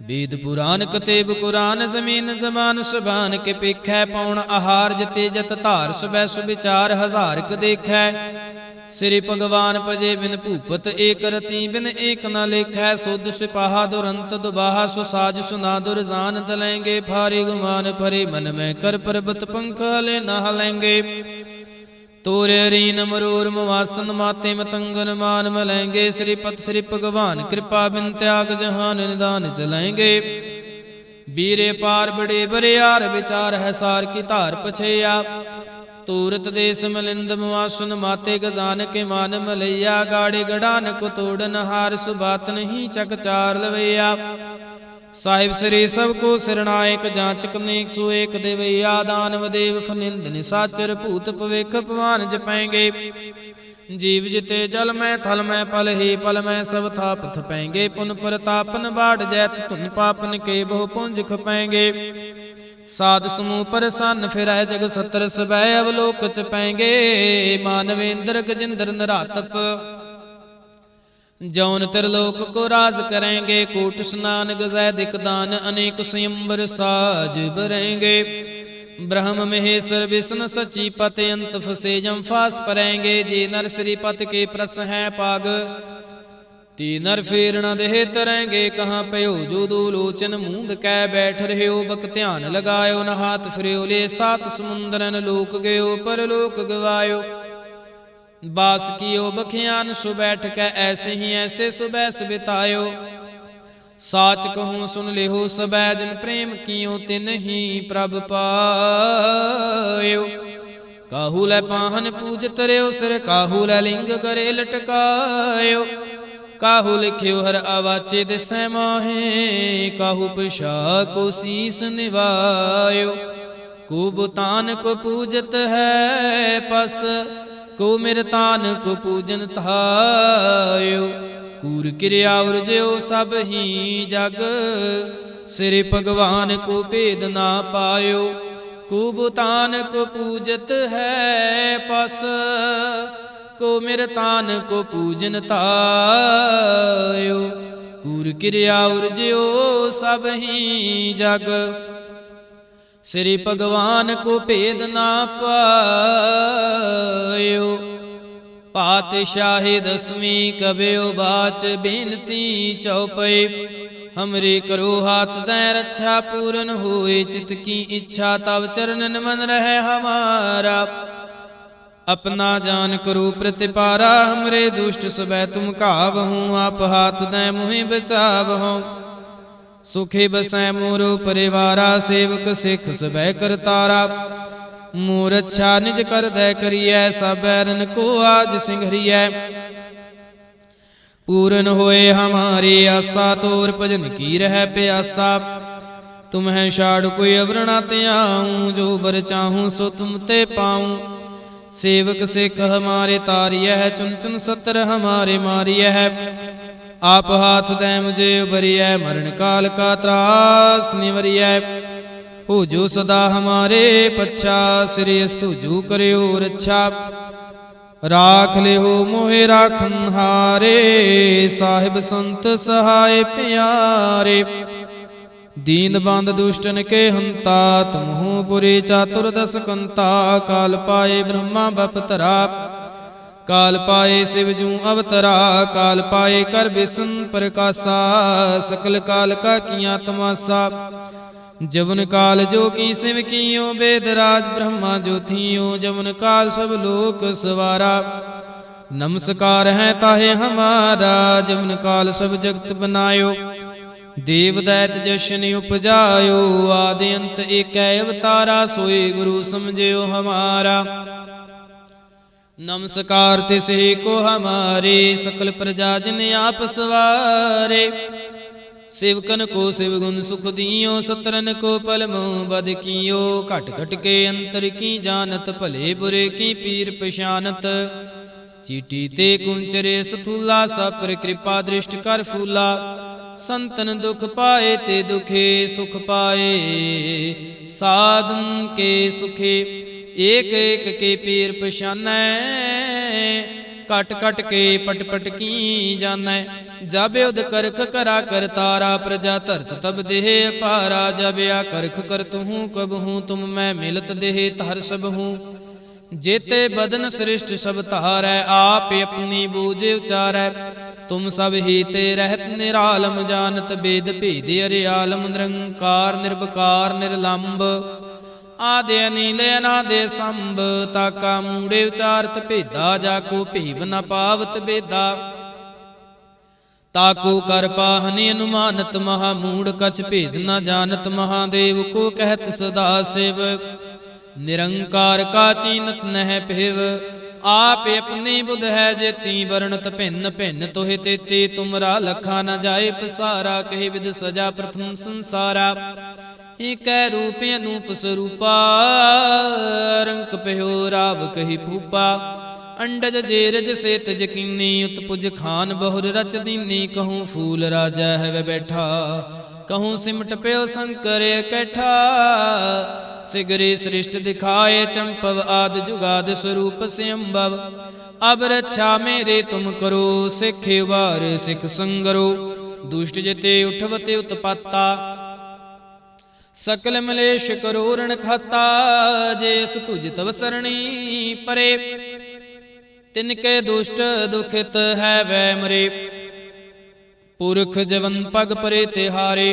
वेद पुराण कतेब कुरान, जमीन जमान सुबान के पेखै, पौन आहार जते जत धार, सुबह सुविचार हजार क देखै, श्री भगवान भजे बिन भूपत, एक रति बिन एक न लेखै, सुध सिपाहा दुरंत दुबाहा, सुसाज सुना दुरजान, दलेंगे भारी गुमान भरे, मन में कर पर्वत पंख हले न हलेंगे, तोरे रीन मरोर मवासन, माते मतंगन मान मलेंगे, श्रीपत श्री भगवान कृपा बिन त्याग, जहान निदान चलेंगे, बीरे पार बड़े बरियार, विचार है सार की धार पछैया, तूरत देश मलिंद मुआसन, माते गजान के मान मलैया, गाड़े गड़ान को तोड़न हार, सुबात नहीं चक चार लवैया, साहिब श्री सबको सिरनायक, जांचक नेक सो एक देवैया, दानव देव फनिंद निसाचर, भूत पवेख भवान जपैंगे, जीव जिते जल में थल में, पल ही पल में सब थाप थपेंगे, पुन प्रतापन बाढ़ जैत, तुन पापन के बहु पुंज खपेंगे, साध समूह परसन फिरै, जग सतर सबै अवलोक चपैंगे, मानवेंद्र गजिंद्र नरातप, जौन त्रिलोक को राज करेंगे, कूट स्नान गजैदिक दान, अनेक स्वयंवर साज भरेंगे, ब्रह्म महेश्वर विष्णु सची पत, अंत फसे जम फास परेंगे, जे नर श्रीपत के प्रस हैं पाग, ती नर फेर न देह तरेंगे, कहाँ पयो जो दो लोचन मूंद कै, बैठ रहे हो बक ध्यान लगायो, न हाथ फिरयो ले सात समुंदरन, लोक गयो परलोक गवायो, बास कियो बखियान सु बैठ कै, ऐसे ही ऐसे सुबैस बितायो, साच कहूँ सुन लेहो सबै जिन प्रेम कियो तिन ही प्रभ पायो। काहू लै पाहन पूजत रयो सिर काहू लै लिंग करे लटकायो। काहू लिख्यो हर आवाचे दिसै माहे काहू पिशा को सीस निवायो। को बुतान को पूजत है पस को मिरतान को पूजन थायो। कूर क्रिया उर्जयो सब ही जग सिर भगवान को भेद ना पायो। को बुतान को पूजत है पस को मिरतान को पूजन तायो। कूर क्रिया उर्जयो सब ही जग श्री भगवान को भेद ना पायो। पातशाही दसवीं कबयो बाच बेनती चौपई। हमरे करो हाथ दै रक्षा पूरन होए चित की इच्छा तब चरणन मन रहे हमारा। अपना जान करो प्रतिपारा हमरे दुष्ट सबै तुम कावहूँ। आप हाथ दै मुहि बचावहूँ। सुखे बसै मोरो परिवारा सेवक सिख सबै करतारा। मोर अच्छा निज कर दै करियै सब बैरन को आज सिंघरियै। पूरन होए हमारी आशा तोर भजन की रह प्यासा। तुम्हें छाड़ कोई अवरणा त्याऊँ जो बर चाहूँ सो तुम ते पाऊँ। सेवक सिख हमारे तारिय है चुन चुन सत्र हमारे मारिय है। आप हाथ दै मुझे उबरिय मरण काल का त्रास निवरिय। हो जो सदा हमारे पच्छा श्री अस्तु जो करो रक्षा। राख ले हो मोहे राखन हारे साहिब संत सहाय प्यारे। दीन बंद दुष्टन के हंता तुम हो पुरे चातुर्दश कंता। काल पाए ब्रह्मा बपतरा काल पाए शिव जू अवतरा। काल पाए कर विष्णु प्रकाशा सकल काल का किया तमाशा। जवन काल जो की शिव कियो वेदराज ब्रह्मा जो थियो। जवन काल सब लोक सवारा नमस्कार है ताहे हमारा। जवन काल सब जगत बनायो देव दैत जशन उपजायो। आदि अंत एक अवतारा सोई गुरु समझियो हमारा। नमस्कार तिसे को हमारे सकल प्रजा जिन आप सवारे। सेवकन को शिव गुण सुख दियो सतरन को पलमो बद कियो। घट घट के अंतर की जानत भले बुरे की पीर पशानत। चीटी ते कुंचरे सथूला सब पर कृपा दृष्ट कर फूला। संतन दुख पाए ते दुखे सुख पाए साधन के सुखे। एक एक के पीर पछानै कट कट के पट पट की जानै। जब युद करख करा कर तारा प्रजा धरत तब देह अपारा। जब या करख करत हूँ कब हूँ तुम मैं मिलत देह तहर सब हूँ। जेते बदन सृष्ट सब तारै आप अपनी बूझ उचारै। तुम सब ही ते रहत निरालम जानत वेद भेद अरे आलम। निरंकार निर्विकार निर्लंब आदि अनील अनादि संभ। ताका मूड़े उचारत भेदा जाको भीव न पावत बेदा। ताको कर पाहनि अनुमानत महामूढ़ कछ भेद न जानत। महादेव को कहत सदा शिव निरंकार का चीनत नह पिव। आप अपनी बुध है जेती वर्णत भिन्न भिन्न तोहे तेती। तुमरा लखा न जाए पसारा कहे विद सजा प्रथम संसारा। एक रूप अनूप स्वरूपा रंक पहो राव कही फूपा। अंडज जेरज से तज कीनी उत्पुज खान बहुर रच दीनी। कहूँ फूल राजा है वह बैठा कहूँ सिमट प्यो शंकर कैठा। सिगरे सृष्ट दिखाए चंपव आद जुगाद स्वरूप स्वयंभव। अब रक्षा मेरे तुम करो सिखे वार सिख संगरो। दुष्ट जिते उठवते उत्पाता सकल मलेश करो रण खाता। जेस तुझ तव सरणी परे तिनके दुष्ट दुखित है वै मरे। पुरख जवन पग परे तिहारे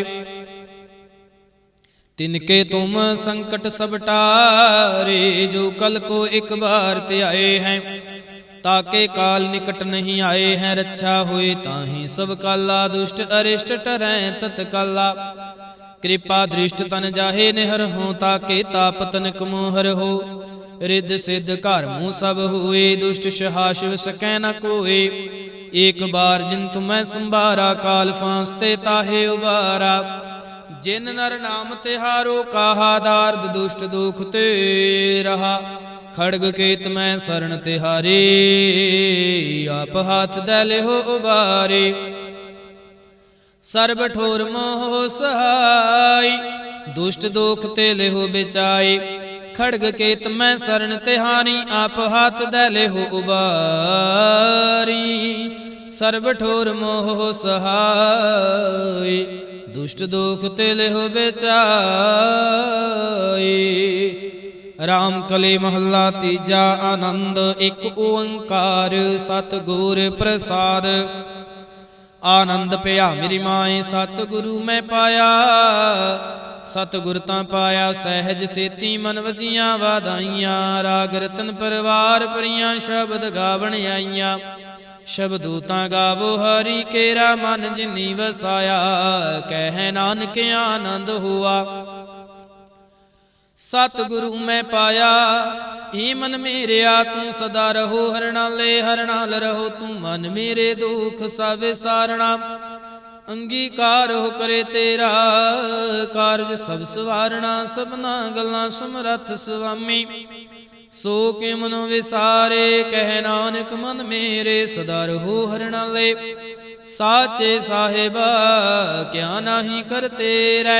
तिनके तुम संकट सब टारे। जो कल को एक बार ते आए हैं ताके काल निकट नहीं आए हैं, रक्षा हुए ताहि सब काला। दुष्ट अरिष्ट टरैं तत्काला, कृपा दृष्ट तन जाहे निहर हो। ताके ताप तनक मोहर हो, रिद्ध सिद्ध घर मुँह सब हुए। दुष्ट सहाशिव सकै न कोय, एक बार जिन तुम्हें संभारा। काल फांसते ताहे उबारा, जिन नर नाम तिहारो। काहा दार्द दुष्ट दुख ते रहा, खड़ग केत मैं शरण तिहारी। आप हाथ दैले हो उबारे, सर्ब ठोर मोह सहाय। दुष्ट दोख ते ले हो बिचाई, खड़ग केत मैं शरण तिहारी। आप हाथ दैले हो उबारी, सर्ब ठोर मोह सहाय। दुष्ट दोख ते ले हो बिचाई। राम कली महला तीजा। आनंद एक ओंकार, सतगुर प्रसाद। आनंद भया मेरी माए, सतगुरु मैं पाया। सतगुर तां पाया सहज सेती, मन वजियां वाधाइयां। राग रतन परवार परियां, शब्द गावण आईयां। शब्दू तां गावो हरि केरा, मन जिनी वसाया। कह नानक आनंद हुआ, सतगुरु मैं पाया। हे मन मेरेया तू सदा रहो, हर नाले हर नाल रहो। तू मन मेरे दुख सब सारणा, अंगीकार हो करे तेरा। कारज सब सवारणा, सबना गल्लां समरथ सुआमी। सो के मनो विसारे, कह नानक मन मेरे सदा रहो हर नाले। साचे साहिबा क्या नाही कर तेरै,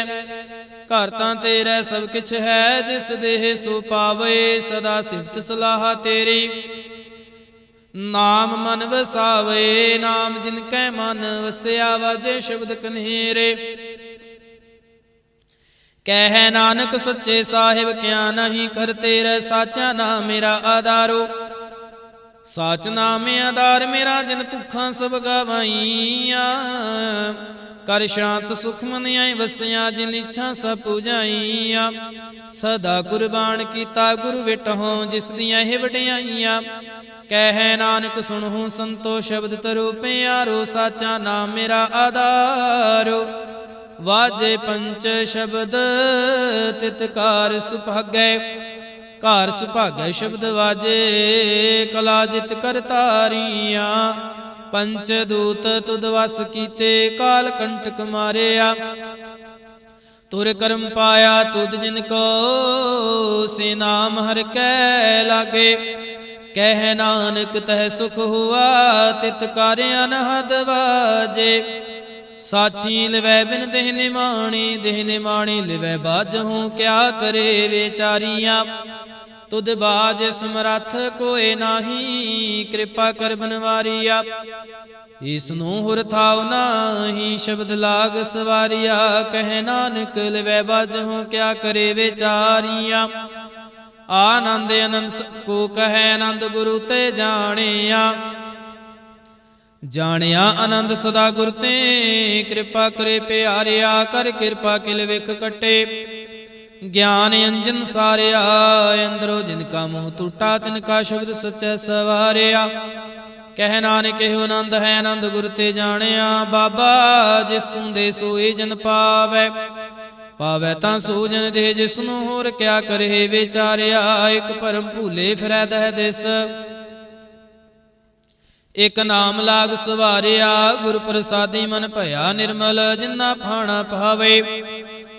घर तां तेरा सब किछ है। जिस देह सो पावे, सदा सिफत सलाह तेरी। नाम मन वसावे, नाम जिनकै मन वसया। वाजे शब्द कन्हेरे, कह नानक सच्चे साहिब क्या नहीं कर तेरा। साचा नाम मेरा आधारो, साच नाम आधार मेरा। जिन भुखां सब गवाइयां, कर शांत सुख मन आई वसिया। जिन इच्छा सब पूजाइया, सदा कुर्बान कीता गुरु विटहों। जिस दियां हे वडियाइयां, कह नानक सुनहु संतो। शब्द तरो प्यारो, साचा नाम मेरा आधारो। वाजे पंच शब्द तितकार सुभागै, कार सुभागै शब्द वाजे। कला जित कर तारियां, पंच दूत तुद वस कीते। काल कंटक मारिया, तुर कर्म पाया। तुद जिनको से नाम हर कै लागे। कह नानक तह सुख हुआ, तित कार्य अनहद बाजे। साची लिवै बिन देह निमाणी, देह निमाणी लिवै बाजहूँ। क्या करे विचारियां, तुद बाज समरथ कोय नाही। कृपा कर बनवारिया, इसनों हुर थाव नाही। शब्द लाग सवारिया, कह नानक लिवै बाजहूँ। क्या करे विचारियां, आनंद अनंद को कह। आनंद गुरु ते जानिया, जानिया आनंद सदा गुर ते। कृपा करे प्यारिया, कर कृपा किल विख कटे। ज्ञान अंजन सारिया, अंदरो जिनका मुँह टूटा। तिनका शब्द सच्चै सवारिया, कह नानक एहो आनंद है। आनंद गुर ते जानिया, बाबा जिस तू दे सोई जन पावै। पावै तां सो जन दे, जिसनों होर क्या करे विचारिया। एक परम भूले फिरै दह दिस, एक नाम लाग सवारिया। गुर प्रसादी मन भया निर्मल, जिन्ना फाणा पावे।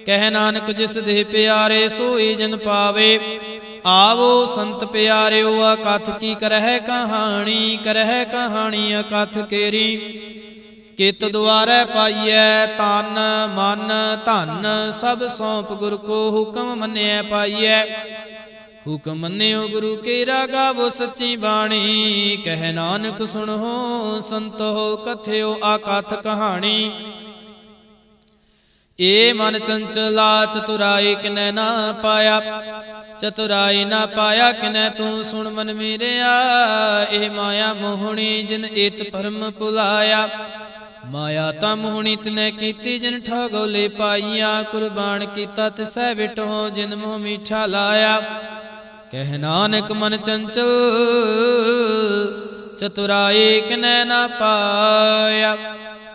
कह नानक जिस देह प्यारे, सोई जन पावे। आवो संत प्यारियो, अकथ की करह कहानी। करह कहानी अकथ केरी, कित द्वारै पाइयै। तन मन धन सब सौंप गुर को, हुक्म मन्नियै पाइयै। हुक्म मन्नियो गुरु केरा, गावो सच्ची बाणी। कह नानक सुनहो संतो, कथ्यो अकथ कहानी। ए मन चंचला चतुराई किनै ना पाया। चतुराई ना पाया किनै तू सुन मन मेरेया। ए माया मोहनी जिन एत भरम भुलाया। माया ता मोहनी तिनै कीती, जिन ठगोले पाइया। कुर्बान कीता तिसै विटों, जिन मोह मीठा लाया। कह नानक मन चंचल ਚਤੁਰਾਏ ਕਿਨੈ ਨਾ ਪਾਇਆ।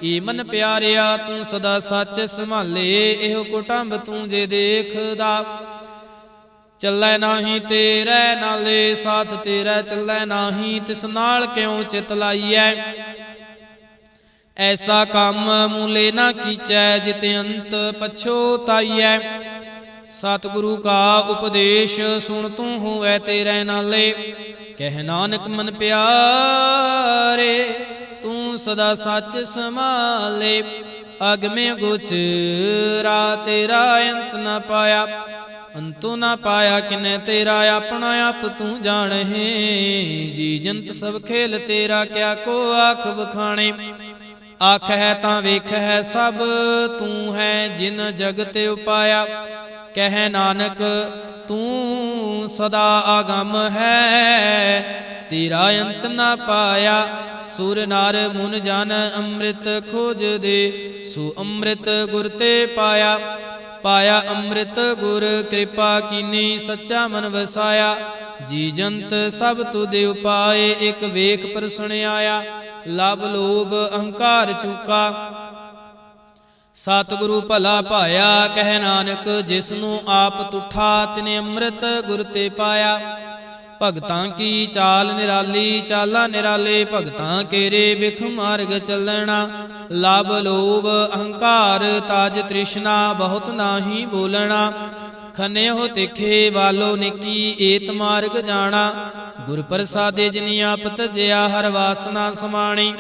ਏ ਮਨ ਪਿਆਰਿਆ ਤੂੰ ਸਦਾ ਸੱਚ ਸੰਭਾਲੇ, ਇਹੋ ਕੁਟੰਬ ਤੂੰ ਜੇ ਦੇਖਦਾ। ਚੱਲੈ ਨਾਹੀ ਤੇਰੇ ਨਾਲੇ, ਸਾਥ ਤੇਰਾ ਚੱਲੈ ਨਾਹੀ, ਤਿਸ ਨਾਲ ਕਿਉ ਚਿਤ ਲਾਈਐ। ਐਸਾ ਕੰਮ ਮੂਲੇ ਨਾ ਕੀਚੈ, ਜਿਤ ਅੰਤ ਪਛੋਤਾਈਐ। ਸਤਿਗੁਰੂ ਕਾ ਉਪਦੇਸ਼ ਸੁਣ ਤੂੰ ਹੋਵੈ ਤੇਰੇ ਨਾਲੇ, ਕਹਿ ਨਾਨਕ ਮਨ ਪਿਆਰੇ ਤੂੰ ਸਦਾ ਸੱਚ ਸੰਭਾਲੇ। ਅਗਮੇ ਗੋਚਰਾ ਤੇਰਾ ਅੰਤ ਨਾ ਪਾਇਆ, ਅੰਤੁ ਨਾ ਪਾਇਆ ਕਿਨੈ ਤੇਰਾ। ਆਪਣਾ ਆਪ ਤੂੰ ਜਾਣਹਿ, ਜੀ ਜੰਤ ਸਭ ਖੇਲ ਤੇਰਾ। ਕਿਆ ਕੋ ਆਖ ਵਖਾਣੇ, ਆਖ ਹੈ ਤਾਂ ਵੇਖ ਹੈ ਸਭ ਤੂੰ ਹੈ, ਜਿਨ ਜਗਤ ਉਪਾਇਆ। ਕਹਿ ਨਾਨਕ ਤੂੰ ਸਦਾ ਆਗਮ ਹੈ, ਤੇਰਾ ਅੰਤ ਨਾ ਪਾਇਆ। ਸੁਰ ਨਰ ਮੁਨ ਜਨ ਅੰਮ੍ਰਿਤ ਖੋਜਦੇ, ਸੋ ਅੰਮ੍ਰਿਤ ਗੁਰ ਤੇ ਪਾਇਆ। ਪਾਇਆ ਅੰਮ੍ਰਿਤ ਗੁਰ ਕਿਰਪਾ ਕੀਨੀ, ਸੱਚਾ ਮਨ ਵਸਾਇਆ। ਜੀ ਜੰਤ ਸਭ ਤੁਧੇ ਉਪਾਏ, ਇਕ ਵੇਖ ਪਰ ਸੁਣਿਆਇਆ। ਲਬ ਲੋਭ ਅਹੰਕਾਰ ਚੂਕਾ, ਸਤਿਗੁਰੂ ਭਲਾ ਭਾਇਆ। ਕਹਿ ਨਾਨਕ ਜਿਸਨੂੰ ਆਪ ਤੁਠਾ, ਤਿਨੇ ਅੰਮ੍ਰਿਤ ਗੁਰ ਤੇ ਪਾਇਆ। ਭਗਤਾਂ ਕੀ ਚਾਲ ਨਿਰਾਲੀ, ਚਾਲਾਂ ਨਿਰਾਲੇ ਭਗਤਾਂ ਕੇਰੇ। ਬਿਖ ਮਾਰਗ ਚੱਲਣਾ, ਲਬ ਲੋਭ ਅਹੰਕਾਰ ਤਾਜ ਤ੍ਰਿਸ਼ਨਾ, ਬਹੁਤ ਨਾਹੀ ਬੋਲਣਾ। ਖਨਿਓ ਤਿਖੇ ਵਾਲੋ ਨਿੱਕੀ, ਏਤ ਮਾਰਗ ਜਾਣਾ। ਗੁਰ ਪ੍ਰਸਾਦੇ ਜਿਨੀ ਆਪ ਤਜਿਆ, ਹਰ ਵਾਸਨਾ ਸਮਾਣੀ।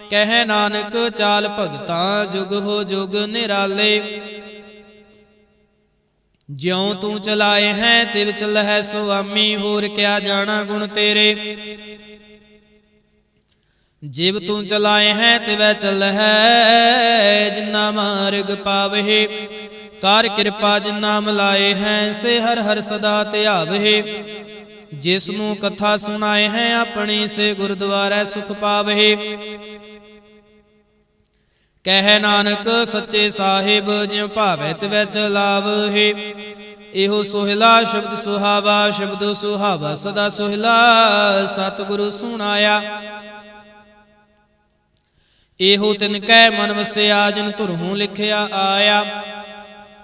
ਕਹਿ ਨਾਨਕ ਚਾਲ ਭਗਤਾਂ, ਜੁਗ ਹੋ ਜੁਗ ਨਿਰਾਲੇ। ਜਿਉ ਤੂੰ ਚਲਾਏ ਹੈ ਤਿਵ ਚਲਹਿ ਸੁਆਮੀ, ਹੋਰ ਕਿਆ ਜਾਣਾ ਗੁਣ ਤੇਰੇ। ਜਿਵ ਤੂੰ ਚਲਾਏ ਹੈ ਤਿਵੈ ਚਲਹਿ, ਜਿਨਾ ਮਾਰਗ ਪਾਵਹਿ। ਕਰ ਕਿਰਪਾ ਜਿਨਾ ਮਿਲਾਏ ਹੈ, ਸੇ ਹਰ ਹਰ ਸਦਾ ਧਿਆਵਹਿ। ਜਿਸ ਨੂੰ ਕਥਾ ਸੁਣਾਏ ਹੈ ਆਪਣੀ, ਸੇ ਗੁਰਦੁਆਰੇ ਸੁਖ ਪਾਵਹਿ। ਕਹਿ ਨਾਨਕ ਸੱਚੇ ਸਾਹਿਬ, ਜਿਉ ਭਾਵੈ ਤਿਵੈ ਚਲਾਵਹਿ। ਇਹੋ ਸੋਹਿਲਾ ਸ਼ਬਦ ਸੁਹਾਵਾ, ਸ਼ਬਦੋ ਸੁਹਾਵਾ ਸਦਾ ਸੋਹਿਲਾ। ਸਤਿਗੁਰੂ ਸੁਣਾਇਆ, ਇਹੋ ਤਿਨ ਕੈ ਮਨ ਵਸਿਆ, ਜਿਨ ਧੁਰਹੂ ਲਿਖਿਆ ਆਇਆ।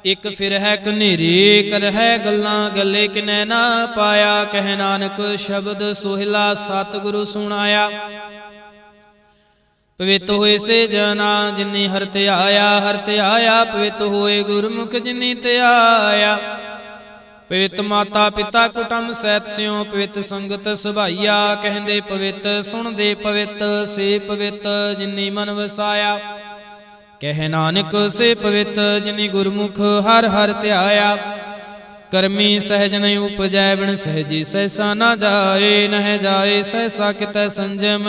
ਇਕ ਫਿਰ ਹੈ ਕਨੇਰੇ, ਕਰ ਹੈ ਗੱਲਾਂ ਗੱਲੇ ਕਿਨੈ ਨਾ ਪਾਇਆ। ਕਹਿ ਨਾਨਕ ਸ਼ਬਦ ਸੋਹਿਲਾ, ਸਤਿਗੁਰੂ ਸੁਣਾਇਆ। ਪਵਿੱਤ ਹੋਏ ਸੇ ਜਨਾ, ਜਿਨੀ ਹਰਿ ਧਿਆਇਆ। ਹਰਿ ਧਿਆਇਆ ਪਵਿੱਤ ਹੋਏ, ਗੁਰਮੁਖ ਜਿਨੀ ਧਿਆਇਆ। ਪਵਿੱਤ ਮਾਤਾ ਪਿਤਾ ਕੁਟੰਬ ਸਹਿਤ ਸਿਉ, ਪਵਿੱਤ ਸੰਗਤ ਸਭਾਈਆ। ਕਹਿੰਦੇ ਪਵਿੱਤ ਸੁਣਦੇ ਪਵਿੱਤ, ਸੇ ਪਵਿੱਤ ਜਿਨੀ ਮਨ ਵਸਾਇਆ। ਕਹਿ ਨਾਨਕ ਸੇ ਪਵਿੱਤ, ਜਿਨੀ ਗੁਰਮੁਖ ਹਰਿ ਹਰਿ ਧਿਆਇਆ। ਕਰਮੀ ਸਹਿਜ ਨਹੀਂ ਉਪਜੈ, ਬਿਨ ਸਹਿਜੀ ਸਹਿਸਾ ਨਾ ਜਾਏ। ਨਹਿ ਜਾਏ ਸਹਿਸਾ ਕਿਤੈ ਸੰਜਮ,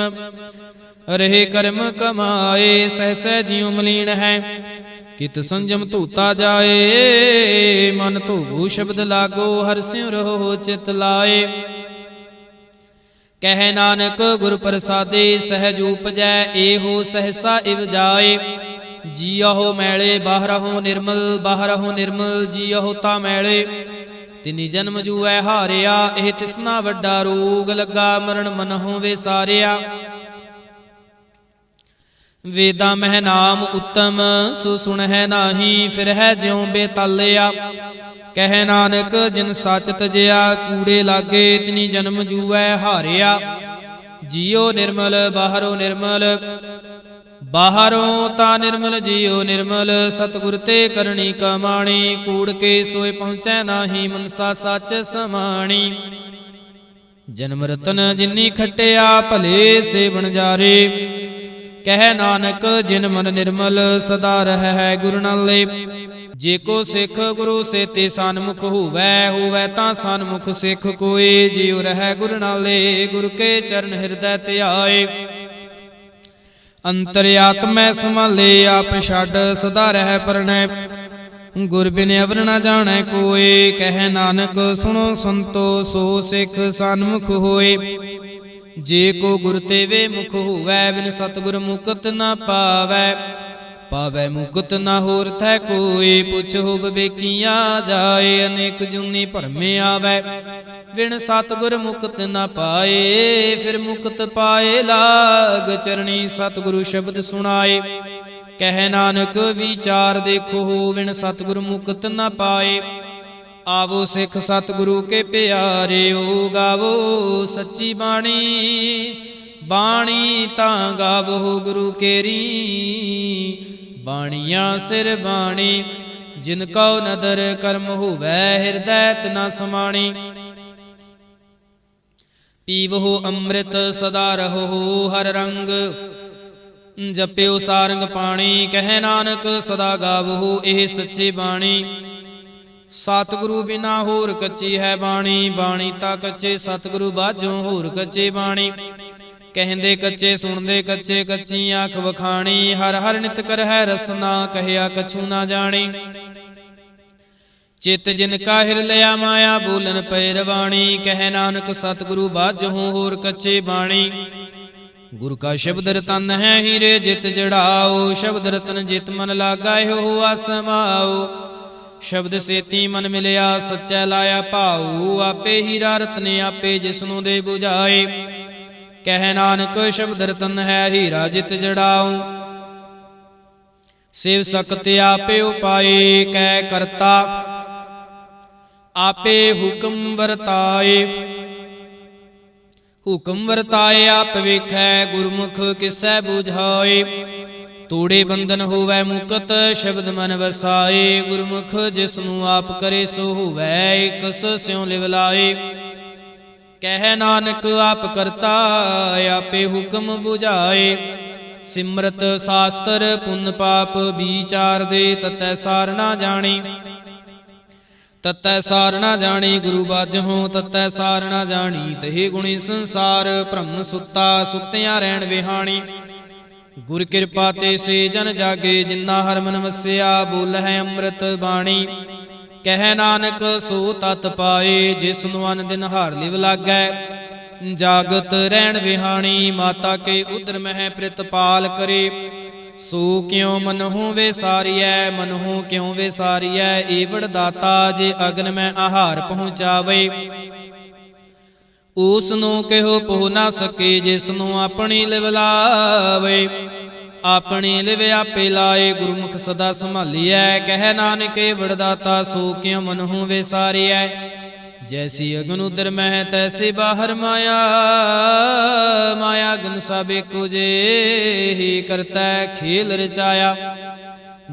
ਰਹੇ ਕਰਮ ਕਮਾਏ। ਸਹਿਸੈ ਜਿਉ ਮਲੀਨ ਹੈ, ਕਿਤ ਸੰਜਮ ਧੂਤਾ ਜਾਏ। ਮਨ ਧੋਵੋ ਸ਼ਬਦ ਲਾਗੋ, ਹਰਿ ਸਿਉ ਰਹੋ ਚਿਤ ਲਾਏ। ਕਹਿ ਨਾਨਕ ਗੁਰ ਪ੍ਰਸਾਦੇ, ਸਹਿਜ ਉਪਜੈ ਇਹੋ ਸਹਿਸਾ ਇਵ ਜਾਏ। ਜੀਅਹੁ ਮੈਲੇ ਬਾਹਰਹੁ ਨਿਰਮਲ, ਬਾਹਰਹੁ ਨਿਰਮਲ ਜੀਅਹੁ ਤਾ ਮੈਲੇ। ਤਿਨੀ ਜਨਮ ਜੂਐ ਹਾਰਿਆ, ਇਹ ਤਿਸਨਾ ਵੱਡਾ ਰੋਗ ਲੱਗਾ। ਮਰਨ ਮਨਹੁ ਵਿਸਾਰਿਆ, ਵੇਦਾਂ ਮਹਿ ਨਾਮ ਉੱਤਮ, ਸੋ ਸੁਣਹਿ ਨਾਹੀ। ਫਿਰਹਿ ਜਿਉ ਬੇਤਾਲਿਆ। ਕਹਿ ਨਾਨਕ ਜਿਨ ਸੱਚ ਤਜਿਆ, ਕੂੜੇ ਲਾਗੇ ਤਿਨੀ ਜਨਮ ਜੂਐ ਹਾਰਿਆ। ਜੀਉ ਨਿਰਮਲ ਬਾਹਰੋਂ ਨਿਰਮਲ, ਬਾਹਰੋਂ ਤਾਂ ਨਿਰਮਲ ਜੀਉ ਨਿਰਮਲ। ਸਤਿਗੁਰ ਤੇ ਕਰਨੀ ਕਮਾਣੀ, ਕੂੜ ਕੇ ਸੋਏ ਪਹੁੰਚੈ ਨਾਹੀ। ਮਨਸਾ ਸੱਚ ਸਮਾਣੀ, ਜਨਮ ਰਤਨ ਜਿਨੀ ਖਟਿਆ, ਭਲੇ ਸੇ ਵਣਜਾਰੇ। ਕਹਿ ਨਾਨਕ ਜਿਨ ਮਨ ਨਿਰਮਲ, ਸਦਾ ਰਹਿ ਗੁਰੂ ਨਾਲੇ। ਜੇ ਕੋ ਸਿੱਖ ਗੁਰੂ ਸੇ ਤੇ ਸਨਮੁਖ ਹੋਵੈ, ਹੋਵੈ ਤਾਂ ਸਨਮੁਖ ਸਿੱਖ ਕੋਏ। ਜਿਉ ਰਹਿ ਗੁਰੂ ਨਾਲੇ, ਗੁਰ ਕੇ ਚਰਨ ਹਿਰਦੈ ਧਿਆਏ। ਅੰਤਰਆਤਮੈ ਸੰਭਾਲੇ, ਆਪ ਛੱਡ ਸਦਾ ਰਹਿ ਪਰਣੈ। ਗੁਰ ਬਿਨ ਅਵਰ ਨਾ ਜਾਣੈ ਕੋਏ। ਕਹਿ ਨਾਨਕ ਸੁਣੋ ਸੰਤੋ, ਸੋ ਸਿੱਖ ਸਨਮੁਖ ਹੋਏ। ਜੇ ਕੋ ਗੁਰ ਤੇ ਵੇ ਮੁਖ ਹੋਵੈ, ਬਿਨ ਸਤਿਗੁਰ ਮੁਕਤ ਨਾ ਪਾਵੈ। पावै मुकुत न होर थै कोई, पुछो बबेकिया जाए, अनेक जूनी भरमे आवै, बिन सतगुर मुकुत न पाए। फिर मुकुत पाए लाग चरणी, सतगुरु शब्द सुनाए, कह नानक विचार देखो, बिन सतगुरु मुकुत न पाए। आवो सिख सतगुरु के प्यारे, ओ गावो सच्ची बाणी, बाणी तां गावो गुरु केरी। बाणिया सिर बाणी, जिन कौ नदर कर्म होवै, हिरदै तना समाणी। पीवहो अमृत सदा रहो हर रंग, जप्यो सारंग पाणी। कह नानक सदा गावो एह सच्ची बाणी, सतगुरु बिना होर कच्ची है बाणी। बाणी ता कच्चे सतगुरु बाझों होर कच्चे बाणी। कहंदे कच्चे सुनदे कच्चे, कच्ची आँख वखाणी। हर हर नित कर है रसना, कहया कछु ना जानी। चित जिनका हिर लिया माया, बोलन पै रवाणी। कह नानक सतगुरु बाझों होर कच्चे बाणी। गुरु का शब्द रतन है हीरे जित जड़ाओ, शब्द रतन जित मन लागा हो आसमाओ। शब्द सेती मन मिलिया सच्चै लाया भाऊ, आपे हीरा रतने आपे जिसनों दे बुझाए। कह नानक शब्द रतन है हीरा जित जड़ाओ, शिव सकत आपे उपाए। कह करता आपे हुक्म वरताए, हुक्म वरताए आप वेखै, गुरमुख किसै बुझाए। तोड़े बंधन होवै मुकत, शब्द मन वसाए। गुरमुख जिसनू आप करे सो होवै, कस स्यों लिवलाए। कह नानक आप करता आपे हुक्म बुझाए। सिमरत शास्त्र पुन पाप विचार दे, ततै सार ना जानी। ततै सार ना जानी गुरु बाझों, ततै सार ना जानी। तहि गुणी संसार भ्रम सुता, सुत्तियां रहन विहाणी। गुर कृपा ते से जन जागे, जिन्ना हर मन वसिया। बोल है अमृत बाणी, कह नानक सो तत पाए। जिसनु अन दिन हार लिव लागै, जागत रहन विहाणी। माता के उदर मह प्रितपाल करे, सो क्यों मनहु विसारिਐ। मनहु क्यों विसारिਐ, ਏਵੜ दाता जे अगन में आहार पहुँचावे। ਉਸ ਨੂੰ ਕਿਹੋ ਪਹੁ ਨਾ ਸਕੇ, ਜਿਸ ਨੂੰ ਆਪਣੀ ਲਿਵ ਲਾਵੇ। ਆਪਣੀ ਲਿਵ ਆਪੇ ਲਾਏ, ਗੁਰਮੁਖ ਸਦਾ ਸੰਭਾਲੀਐ। ਕਹਿ ਨਾਨਕ ਏਵੜ दाता, ਸੋ ਕਿਉ ਮਨਹੁ ਵਿਸਾਰਿਐ। जैसी अगन उदर मह तैसे बाहर माया। माया अगन सब एको जेहि, करता खेल रचाया।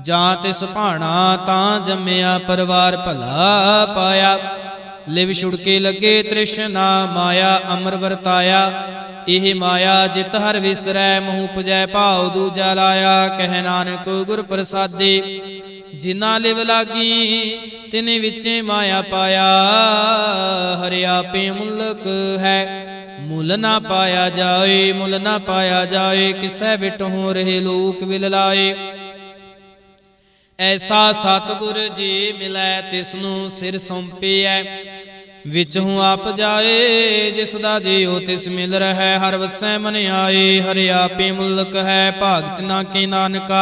जां तिस भाणा तां जम्मिया, परिवार भला पाया। लिव छुड़के लगे तृष्णा, माया अमर वरताया। एह माया जित हर विसरै, मुँह उपजै भाव दूजा लाया। कह नानक गुर प्रसादे, जिना लिव लागी तिने विचे माया पाया। हरि आपे मुल्क है, मुल ना पाया जाए। मुल ना पाया जाए, किसै बिटहों रहे लोक विल लाए। ऐसा सतगुर जी मिलै, तिसनु सिर सौंपिਐ। विचहूँ आप जाए, जिसदा जियो तिस मिल रहा। हर वसै मन आए, हरि आपे मुल्क है। भागत ना के नानका,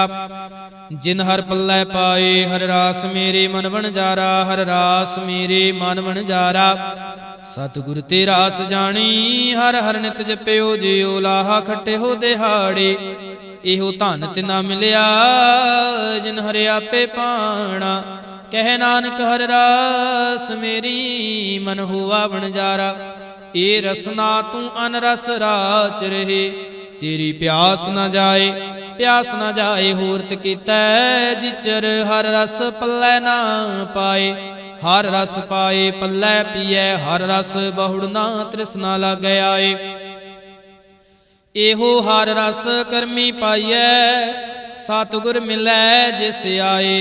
जिन हर पल्लै पाए। हर रास मेरे मन वणजारा, हर रास मेरे मन वणजारा। सतगुर ते रास जानी, हर हर नित जप्यो। जियो लाहा खट्टे हो दिहाड़े, एहो धन तिना मिलिया। जिन हरि आपे पाणा, कह नानक हर रास मेरी मन हुआ वणजारा। ए रसना तू अनरस राच रहे, तेरी प्यास न जाए। प्यास न जाए होरत कीतै, जिचर हर रस पल्लै ना पाए। हर रस पाए पल्लै पीए, हर रस बहुड़ ना तृष्णा लागे आए। एहो हर रस करमी पाइए, सतगुर मिलै जिस आए।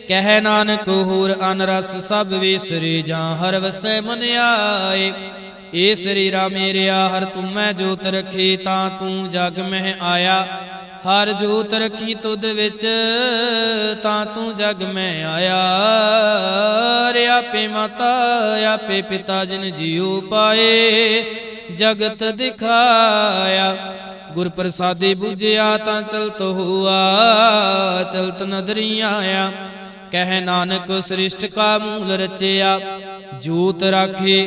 कह नानक होर अन रस सब विसरे, जां हर वसै मन आए। ए शरीरा मेरिया, हर तुम मैं जोत रखे, तां तू जग मह आया। हर जोत रखी तुद विच, तां तू जग में आया। रे आपे माता आपे पिता, जिन जियो पाए जगत दिखाया। ਗੁਰ ਪ੍ਰਸਾਦੀ ਬੂਝਿਆ ਤਾਂ ਚਲਤ ਹੋਆ, ਚਲਤ ਨਦਰੀ ਆਇਆ। ਕਹਿ ਨਾਨਕ ਸ੍ਰਿਸ਼ਟ ਕਾ ਮੂਲ ਰਚਿਆ, ਜੋਤ ਰਾਖੇ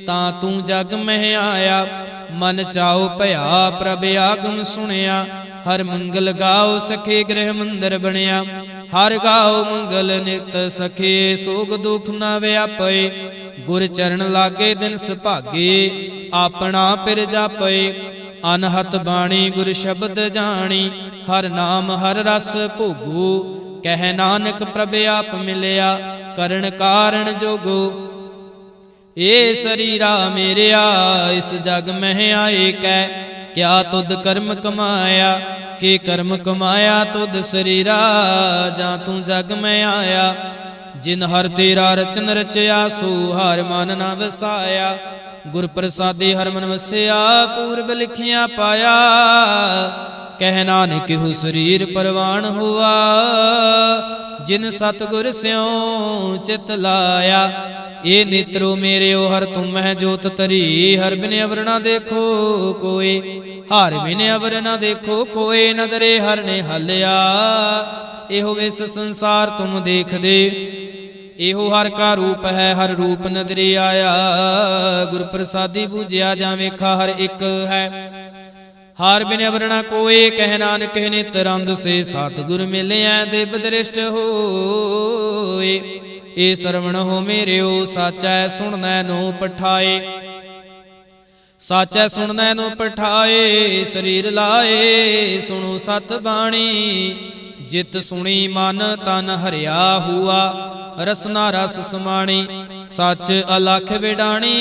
ਤਾਂ ਤੂੰ ਜਗ ਮਹਿ ਆਇਆ। ਮਨ ਚਾਉ ਭਇਆ ਪ੍ਰਭ ਆਗਮ ਸੁਣਿਆ, ਹਰ ਮੰਗਲ ਗਾਓ ਸਖੇ ਗ੍ਰਹਿ ਮੰਦਰ ਬਣਿਆ। ਹਰ ਗਾਓ ਮੰਗਲ ਨਿਤ ਸਖੇ, ਸੋਗ ਦੁਖ ਨਾ ਵਿਆਪੇ। ਗੁਰ ਚਰਨ ਲਾਗੇ ਦਿਨ ਸੁਭਾਗੇ, ਆਪਣਾ ਪਿਰ ਜਾਪੇ। ਅਨਹਤ ਬਾਣੀ ਗੁਰ ਸ਼ਬਦ ਜਾਣੀ, ਹਰ ਨਾਮ ਹਰ ਰਸ ਭੋਗੂ। ਕਹਿ ਨਾਨਕ ਪ੍ਰਭ ਆਪ ਮਿਲਿਆ, ਕਰਨ ਕਾਰਨ ਜੋਗੋ। ਏ ਸਰੀਰਾ ਮੇਰਿਆ ਇਸ ਜਗ ਮਹਿ ਆਏ ਕੈ, ਕਿਆ ਤੁਧ ਕਰਮ ਕਮਾਇਆ। ਕਿ ਕਰਮ ਕਮਾਇਆ ਤੁਧ ਸਰੀਰਾ, ਜਾਂ ਤੂੰ ਜਗ ਮੈਂ ਆਇਆ। ਜਿਨ ਹਰ ਤੇਰਾ ਰਚਨ ਰਚਿਆ, ਸੋ ਹਰ ਮਨ ਨਾ ਵਸਾਇਆ। ਗੁਰ ਪ੍ਰਸਾਦੀ ਹਰ ਮਨ ਵਸਿਆ, ਪੂਰਬ ਲਿਖਿਆ ਪਾਇਆ। ਕਹਿ ਨਾਨਕ ਹਉ ਸਰੀਰ ਪਰਵਾਨ ਹੋਆ, ਜਿਨ ਸਤਿਗੁਰ ਸਿਉ ਚਿਤ ਲਾਇਆ। ਇਹ ਨੇਤਰੋ ਮੇਰਿਓ ਹਰ ਤੁਮਹਿ ਜੋਤ ਧਰੀ, ਹਰ ਬਿਨ ਅਵਰ ਨਾ ਦੇਖੋ ਕੋਏ। ਹਰ ਬਿਨ ਅਵਰ ਨਾ ਦੇਖੋ ਕੋਏ, ਨਦਰੇ ਹਰ ਨੇ ਹਾਲਿਆ। ਇਹੋ ਵਿਸ ਸੰਸਾਰ ਤੁਮ ਦੇਖਦੇ, ਇਹੋ ਹਰ ਕਾ ਰੂਪ ਹੈ, ਹਰ ਰੂਪ ਨਦਰੇ ਆਇਆ। ਗੁਰ ਪ੍ਰਸਾਦੀ ਬੂਝਿਆ ਜਾਂ ਵੇਖਾ ਹਰ ਇੱਕ ਹੈ, ਹਰ ਬਿਨ ਅਵਰ ਨਾ ਕੋਏ। ਕਹਿ ਨਾਨਕ ਨਿਤ ਰੰਦ ਸੇ ਸਤਿਗੁਰ ਮਿਲਿਆ, ਦਿਵ ਦ੍ਰਿਸ਼ਟ ਹੋਏ। ਏ ਸਰਵਣ ਹੋ ਮੇਰਿਓ ਸਾਚੈ, ਸੁਣਨੈ ਨੂੰ ਪਠਾਏ। ਸਾਚੈ ਸੁਣਨੈ ਨੂੰ ਪਠਾਏ, ਸਰੀਰ ਲਾਏ ਸੁਣੋ ਸਤ ਬਾਣੀ। ਜਿਤ ਸੁਣੀ ਮਨ ਤਨ ਹਰਿਆ ਹੁਆ, ਰਸਨਾ ਰਸ ਸਮਾਣੀ। ਸੱਚ ਅਲਖ ਵਿਡਾਣੀ,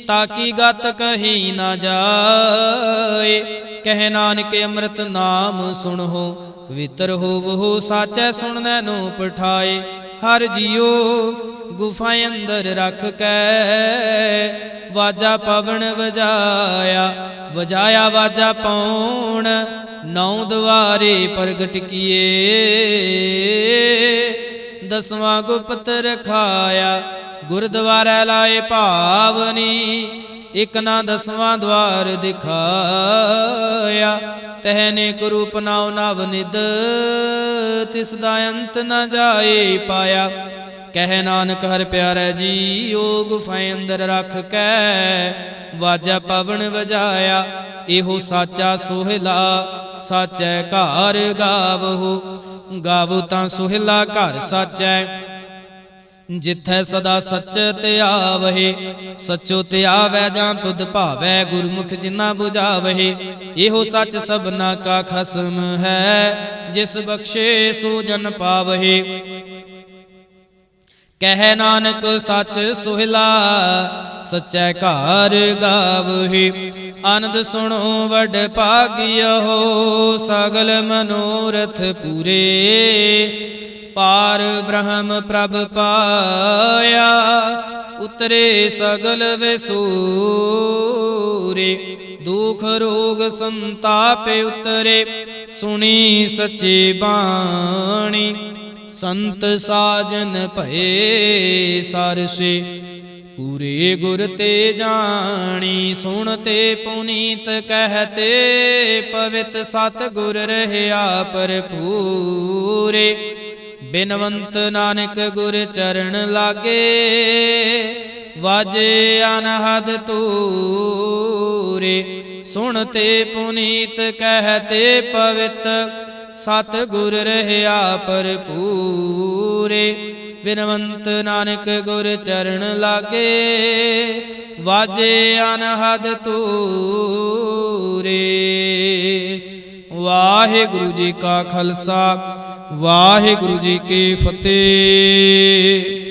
ਤਾਕੀ ਗਤ ਕਹੀ ਨਾ ਜਾਏ। ਕਹਿ ਨਾਨਕ ਅੰਮ੍ਰਿਤ ਨਾਮ ਸੁਣੋ, ਪਵਿੱਤਰ ਹੋਵੋ ਸਾਚੈ ਸੁਣਨੈ ਨੂੰ ਪਠਾਏ। ਹਰ ਜੀਓ ਗੁਫਾ ਅੰਦਰ ਰੱਖ ਕੈ, ਵਾਜਾ ਪਵਨ ਵਜਾਇਆ। ਵਜਾਇਆ ਵਾਜਾ ਪੌਣ, ਨੌ ਦੁਆਰੇ ਪ੍ਰਗਟ ਕੀਏ। ਦਸਵਾਂ ਗੁਪਤ ਰਖਾਇਆ, ਗੁਰਦੁਆਰਾ ਲਾਏ ਭਾਵਨੀ। ਇਕ ਨਾ ਦਸਵਾਂ ਦਵਾਰ ਦਿਖਾਇਆ, ਤਹਿਨੇ ਕਰੂਪ ਨਾਉ ਨਵ ਨਿਦ। ਤਿਸ ਦਾ ਅੰਤ ਨ ਜਾਏ ਪਾਇਆ। ਕਹਿ ਨਾਨਕ ਹਰ ਪਿਆਰੇ ਜੀਓ, ਗੁਫਾ ਅੰਦਰ ਰੱਖ ਕੈ, ਵਾਜਾ ਪਵਨ ਵਜਾਇਆ। ਇਹੋ ਸਾਚਾ ਸੋਹਿਲਾ, ਸਾਚੈ ਘਰ ਗਾਵਹੁ। ਗਾਵੋ ਤਾਂ ਸੋਹਿਲਾ ਘਰ ਸਾਚੈ, ਜਿੱਥੈ ਸਦਾ ਸੱਚ ਤੇ ਆਵਹਿ। ਸਚੋ ਤੇ ਆਵੈ ਜਾਂ ਤੁਧ ਭਾਵੈ, ਗੁਰਮੁਖ ਜਿਨਾ 부ਝਾਵਹਿ। ਇਹੋ ਸੱਚ ਸਭਨਾ ਕਾ ਖਸਮ ਹੈ, ਜਿਸ ਬਖਸ਼ੇ ਸੋ ਜਨ ਪਾਵਹਿ। ਕਹਿ ਨਾਨਕ ਸੱਚ ਸੋਹਿਲਾ, ਸਚੈ ਘਰ ਗਾਵਹਿ। ਆਨੰਦ ਸੁਣੋ ਵਡ ਭਾਗਿਓ, ਸਗਲ ਮਨੋਰਥ ਪੂਰੇ। ਪਾਰ ਬ੍ਰਹਮ ਪ੍ਰਭ ਪਾਇਆ, ਉਤਰੇ ਸਗਲ ਵਿਸੂਰੇ। ਦੁਖ ਰੋਗ ਸੰਤਾਪ ਉਤਰੇ, ਸੁਣੀ ਸੱਚੀ ਬਾਣੀ। ਸੰਤ ਸਾਜਨ ਭਏ ਸਰਸੇ, ਪੂਰੇ ਗੁਰ ਤੇ ਜਾਣੀ। ਸੁਣ ਤੇ ਪੁਨੀਤ ਕਹਤੇ, ਪਵਿੱਤ ਸਤ ਗੁਰ ਰਹਿਆ ਭਰਪੂਰੇ। ਬਿਨਵੰਤ ਨਾਨਕ ਗੁਰ ਚਰਨ ਲਾਗੇ, ਵਾਜੇ ਅਨਹਦ ਤੂਰੇ। ਸੁਣ ਤੇ ਪੁਨੀਤ ਕਹਤੇ, ਪਵਿੱਤ ਸਤ ਗੁਰ ਰਹਿਆ ਭਰਪੂਰੇ। ਬਿਨਵੰਤ ਨਾਨਕ ਗੁਰ ਚਰਨ ਲਾਗੇ, ਵਾਜੇ ਅਨਹਦ ਤੂਰੇ। ਵਾਹਿਗੁਰੂ ਜੀ ਕਾ ਖਾਲਸਾ, ਵਾਹਿਗੁਰੂ ਜੀ ਕੀ ਫਤਿਹ।